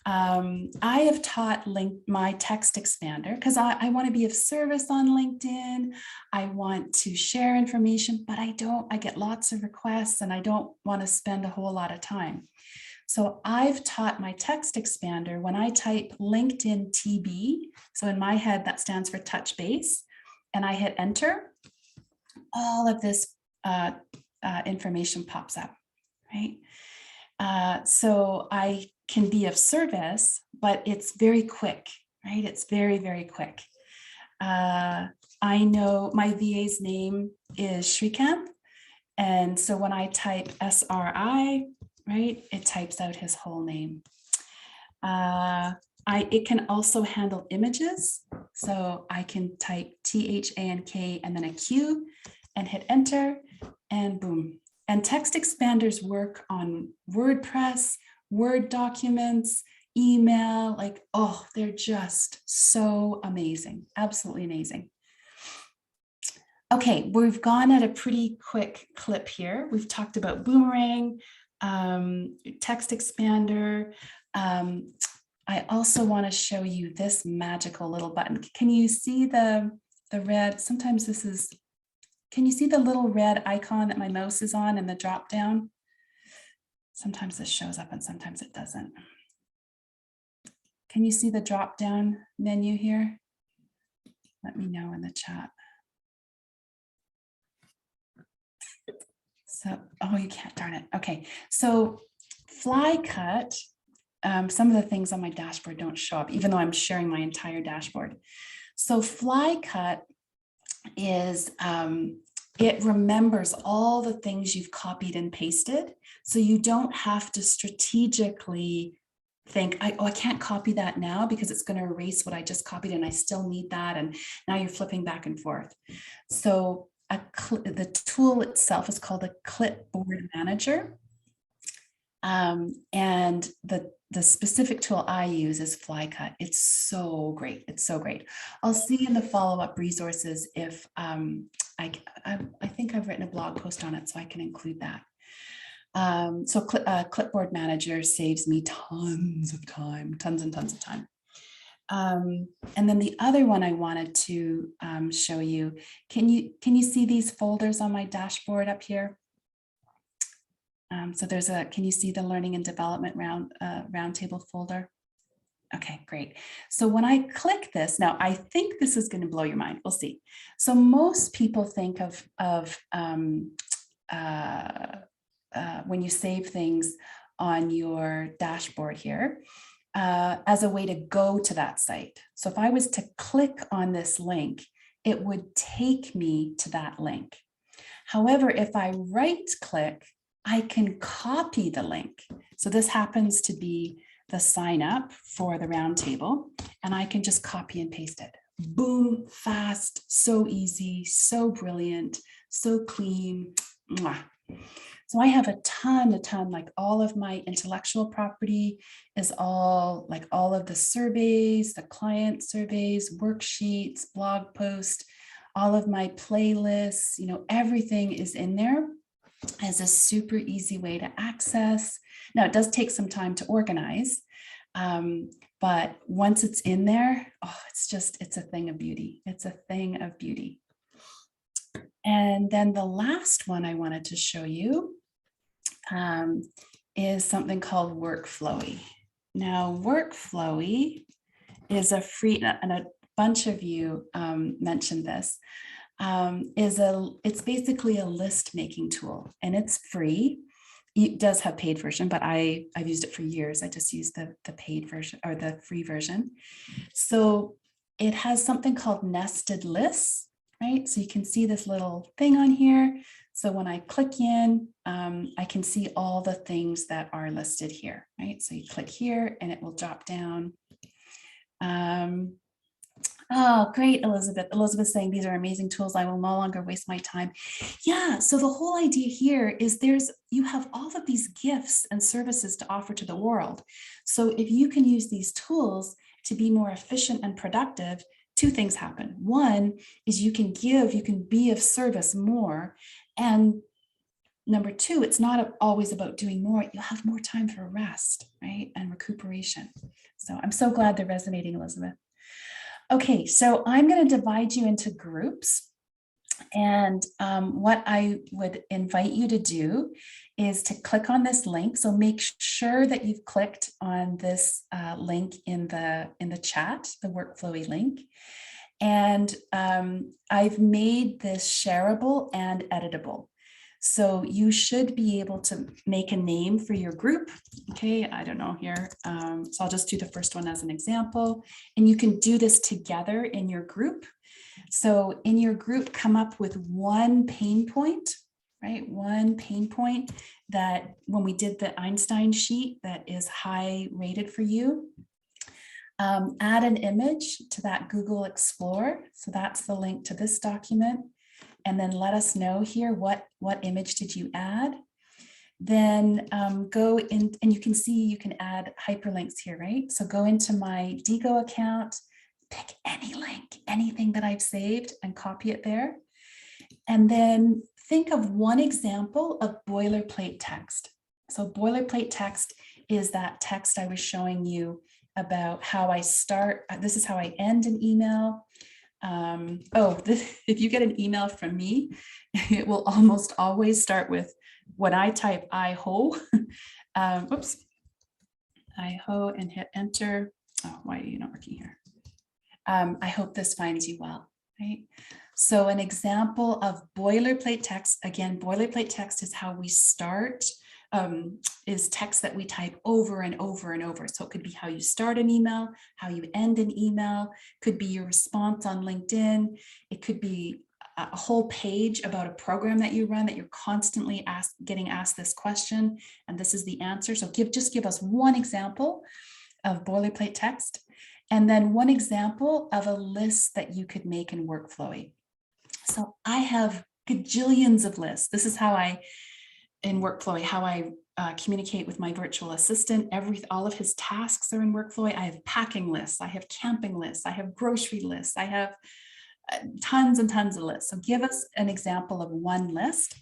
I have taught my text expander because I want to be of service on LinkedIn. I want to share information, but I get lots of requests and I don't want to spend a whole lot of time. So I've taught my text expander when I type LinkedIn TB. So in my head, that stands for touch base, and I hit enter, all of this information pops up, right? So I can be of service, but it's very quick, right? It's very, very quick. I know my VA's name is Shrikant. And so when I type SRI, right, it types out his whole name. It can also handle images. So I can type THANK and then a Q and hit enter and boom. And text expanders work on WordPress, Word documents, email, like, oh, they're just so amazing, absolutely amazing. Okay, we've gone at a pretty quick clip here. We've talked about Boomerang, text expander. I also want to show you this magical little button. Can you see the red? Sometimes this is, can you see the little red icon that my mouse is on and the drop down? Sometimes this shows up and sometimes it doesn't. Can you see the drop down menu here? Let me know in the chat. So, oh, you can't, darn it. Okay, so fly cut, some of the things on my dashboard don't show up, even though I'm sharing my entire dashboard. So fly cut is, it remembers all the things you've copied and pasted. So you don't have to strategically think, I can't copy that now because it's going to erase what I just copied and I still need that. And now you're flipping back and forth. So the tool itself is called a clipboard manager. And the specific tool I use is FlyCut. It's so great. It's so great. I'll see in the follow-up resources if I think I've written a blog post on it, so I can include that. So clipboard manager saves me tons of time, tons and tons of time. And then the other one I wanted to show you, can you see these folders on my dashboard up here? So there's can you see the learning and development roundtable folder? Okay, great. So when I click this, now I think this is going to blow your mind. We'll see. So most people think of when you save things on your dashboard here, as a way to go to that site. So if I was to click on this link, it would take me to that link. However, if I right click, I can copy the link. So this happens to be the sign up for the roundtable, and I can just copy and paste it. Boom, fast, so easy, so brilliant, so clean. Mwah. So I have a ton, like all of my intellectual property is all like all of the surveys, the client surveys, worksheets, blog posts, all of my playlists, you know, everything is in there as a super easy way to access. Now it does take some time to organize, but once it's in there, oh, it's a thing of beauty. It's a thing of beauty. And then the last one I wanted to show you is something called Workflowy. Now, Workflowy is a free, and a bunch of you mentioned this, it's basically a list making tool, and it's free. It does have paid version, but I've used it for years. I just use the paid version or the free version. So it has something called nested lists, right? So you can see this little thing on here. So when I click in, I can see all the things that are listed here, right? So you click here and it will drop down. Oh, great, Elizabeth. Elizabeth's saying these are amazing tools. I will no longer waste my time. Yeah, so the whole idea here is you have all of these gifts and services to offer to the world. So if you can use these tools to be more efficient and productive, two things happen. One is you can be of service more. And number two, it's not always about doing more. You have more time for rest, right? And recuperation. So I'm so glad they're resonating, Elizabeth. Okay, so I'm going to divide you into groups. And what I would invite you to do is to click on this link. So make sure that you've clicked on this link in the chat, the Workflowy link. And I've made this shareable and editable. So you should be able to make a name for your group. Okay, I don't know here. So I'll just do the first one as an example. And you can do this together in your group. So in your group, come up with one pain point, right? One pain point that when we did the Einstein sheet that is high rated for you. Add an image to that Google Explore. So that's the link to this document. And then let us know here what image did you add. Then go in, and you can see you can add hyperlinks here, right? So go into my Digo account, pick any link, anything that I've saved and copy it there. And then think of one example of boilerplate text. So boilerplate text is that text I was showing you about how I start. This is how I end an email. If you get an email from me, it will almost always start with when I type I ho, I ho and hit enter. Oh, why are you not working here? I hope this finds you well, right? So an example of boilerplate text, again, boilerplate text is how we start, is text that we type over and over and over. So it could be how you start an email, how you end an email, could be your response on LinkedIn. It could be a whole page about a program that you run that you're constantly getting asked this question, and this is the answer. So just give us one example of boilerplate text, and then one example of a list that you could make in Workflowy. So I have gajillions of lists. This is how in Workflowy, how I communicate with my virtual assistant. All of his tasks are in Workflowy. I have packing lists, I have camping lists, I have grocery lists, I have tons and tons of lists. So give us an example of one list.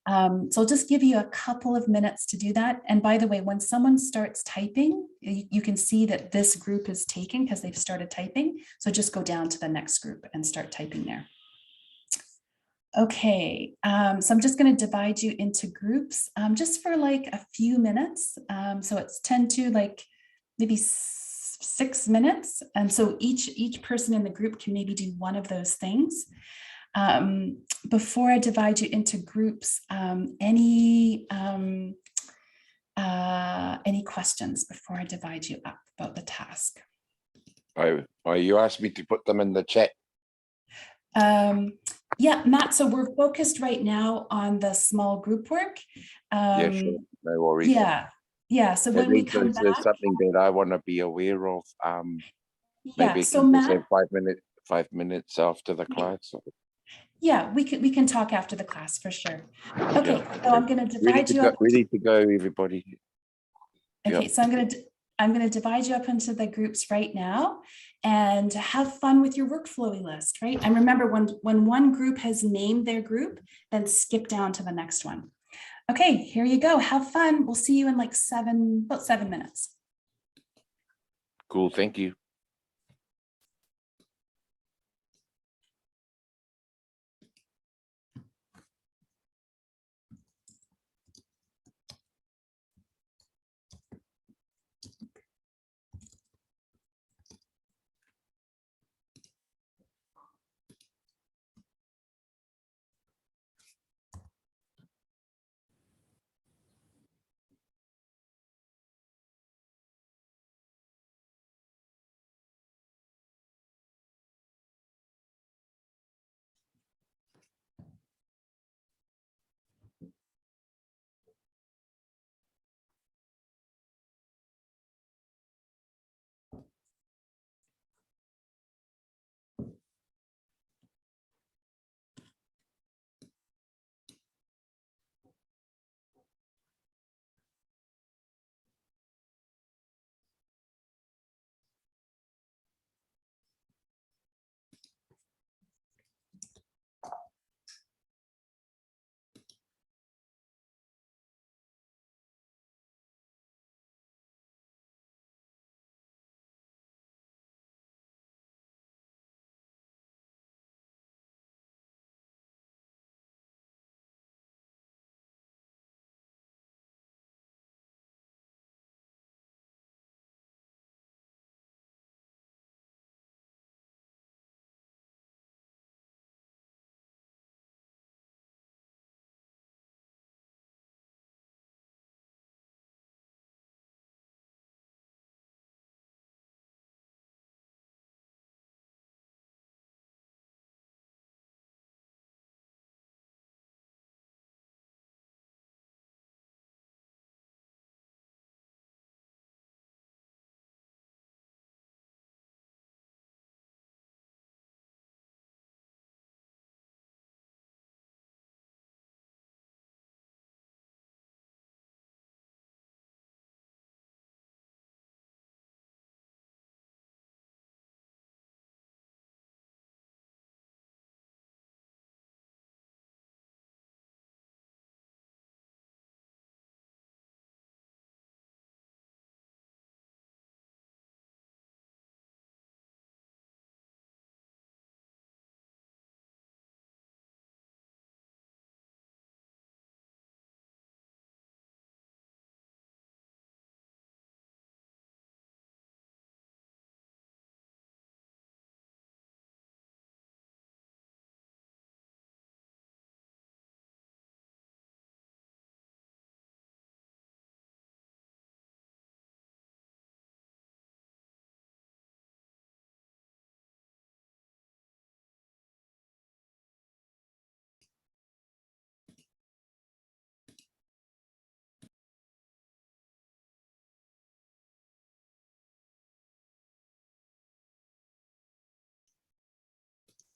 So I'll just give you a couple of minutes to do that. And by the way, when someone starts typing, you can see that this group is taken because they've started typing. So just go down to the next group and start typing there. Okay, so I'm just going to divide you into groups just for like a few minutes. So it's 10 to like maybe 6 minutes. And so each person in the group can maybe do one of those things. Before I divide you into groups, any questions before I divide you up about the task? You asked me to put them in the chat. Yeah, Matt, so we're focused right now on the small group work. Yeah, sure. No worries. Yeah. So when we come back, something that I want to be aware of. Yeah, maybe so can Matt, say 5 minutes after the class. Yeah, we can talk after the class for sure. Okay, Yeah. so I'm going to divide you up. Ready to go, everybody. Okay, so I'm going to divide you up into the groups right now and have fun with your Workflowy list, right? And remember, when one group has named their group, then skip down to the next one. Okay, here you go. Have fun. We'll see you in like about 7 minutes. Cool, thank you.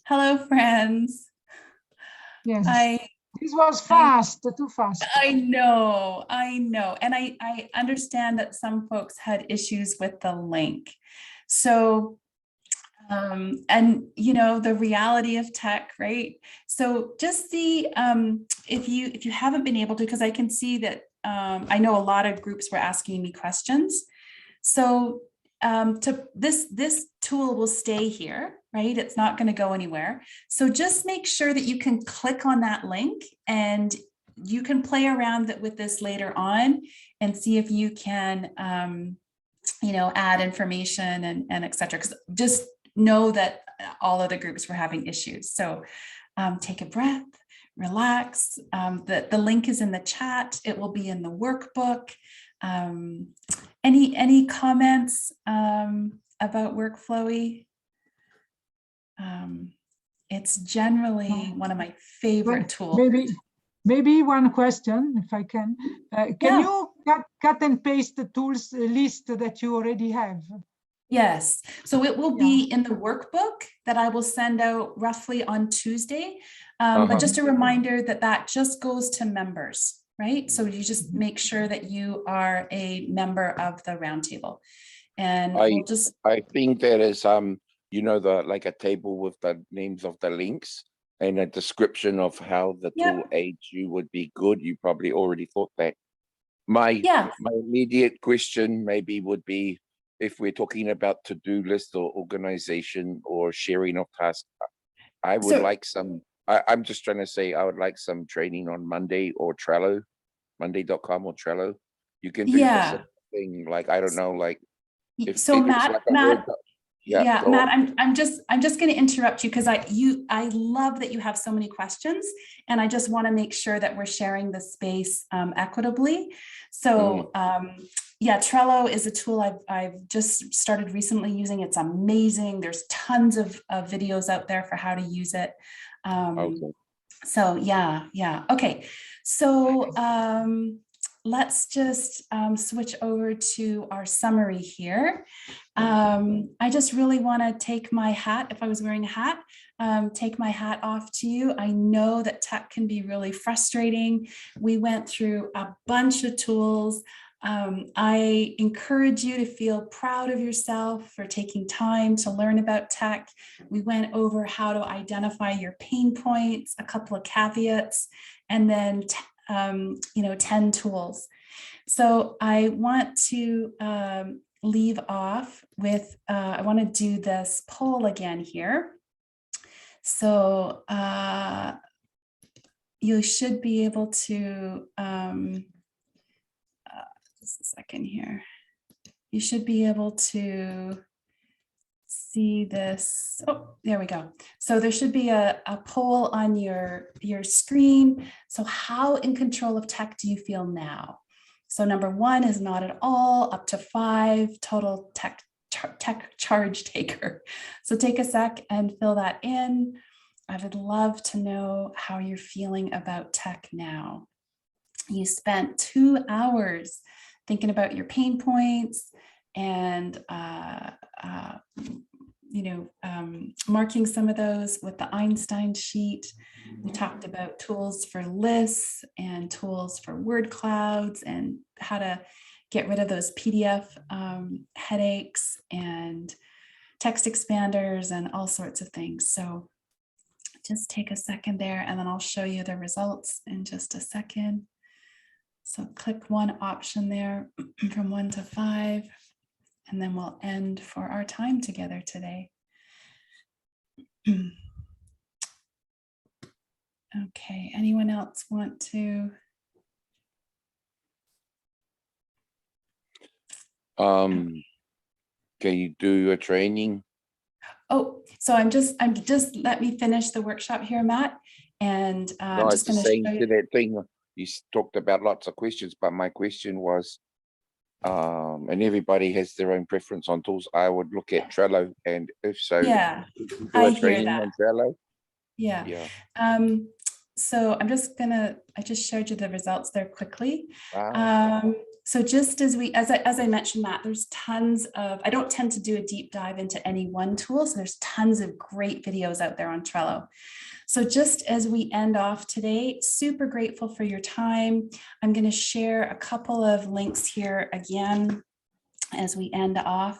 Hello, friends. Yes. This was fast, too fast. I know. And I understand that some folks had issues with the link. So, and you know, the reality of tech, right? So just see if you haven't been able to, because I can see that I know a lot of groups were asking me questions. So this tool will stay here, right? It's not going to go anywhere. So just make sure that you can click on that link, and you can play around with this later on and see if you can, you know, add information and et cetera. Because just know that all of the groups were having issues. So take a breath, relax. The link is in the chat. It will be in the workbook. Any comments about Workflowy? It's generally one of my favorite tools. Maybe one question, if I can. Can you cut and paste the tools list that you already have? Yes, so it will be in the workbook that I will send out roughly on Tuesday. But just a reminder that that just goes to members, right? So you just make sure that you are a member of the Roundtable. And I think there is you know, like a table with the names of the links and a description of how the tool aids you would be good. You probably already thought that. My immediate question maybe would be, if we're talking about to-do list or organization or sharing of tasks, I would like some, I'm just trying to say, I would like some training on Monday or Trello, monday.com or Trello. You can do the same thing, like, I don't know, like, if so Matt, Matt, I'm just going to interrupt you because I love that you have so many questions, and I just want to make sure that we're sharing the space equitably. So yeah, Trello is a tool I've just started recently using. It's amazing. There's tons of videos out there for how to use it. So yeah. Okay. So let's just switch over to our summary here. I just really want to take my hat, if I was wearing a hat, take my hat off to you. I know that tech can be really frustrating. We went through a bunch of tools. I encourage you to feel proud of yourself for taking time to learn about tech. We went over how to identify your pain points, a couple of caveats, and then 10 tools. So I want to leave off with, I want to do this poll again here. So you should be able to, just a second here. You should be able to see this. Oh, there we go. So there should be a poll on your screen. So how in control of tech do you feel now? So number 1 is not at all, up to 5, total tech charge taker. So take a sec and fill that in. I would love to know how you're feeling about tech now. You spent 2 hours thinking about your pain points and marking some of those with the Einstein sheet. We talked about tools for lists and tools for word clouds and how to get rid of those PDF headaches and text expanders and all sorts of things. So just take a second there, and then I'll show you the results in just a second. So click one option there from 1 to 5, and then we'll end for our time together today. Okay, anyone else want to? Can you do a training? Oh, so I'm just let me finish the workshop here, Matt, and I'm just going to show you that thing. You talked about lots of questions, but my question was, and everybody has their own preference on tools. I would look at Trello, and if so, do I a hear training that. on Trello. Yeah. So I just shared you the results there quickly. Wow. So just as I mentioned, Matt, there's tons of, I don't tend to do a deep dive into any one tool. So there's tons of great videos out there on Trello. So just as we end off today, super grateful for your time. I'm going to share a couple of links here again as we end off.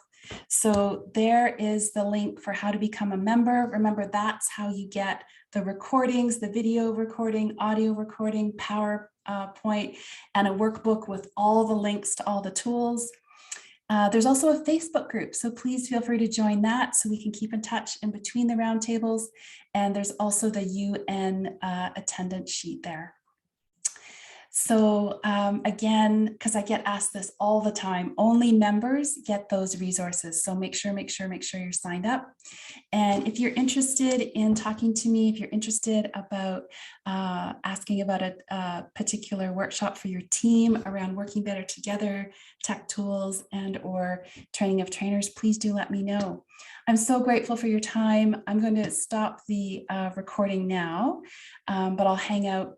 So there is the link for how to become a member. Remember, that's how you get the recordings, the video recording, audio recording, PowerPoint, and a workbook with all the links to all the tools. There's also a Facebook group, so please feel free to join that so we can keep in touch in between the roundtables. And there's also the UN attendance sheet there. So again, because I get asked this all the time, only members get those resources. So make sure you're signed up. And if you're interested in talking to me, if you're interested about asking about a particular workshop for your team around working better together, tech tools, and or training of trainers, please do let me know. I'm so grateful for your time. I'm going to stop the recording now, but I'll hang out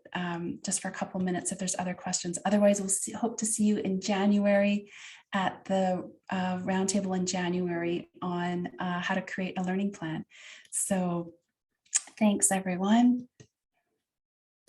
just for a couple minutes if there's other questions. Otherwise, we'll hope to see you in January at the roundtable in January on how to create a learning plan. So thanks, everyone.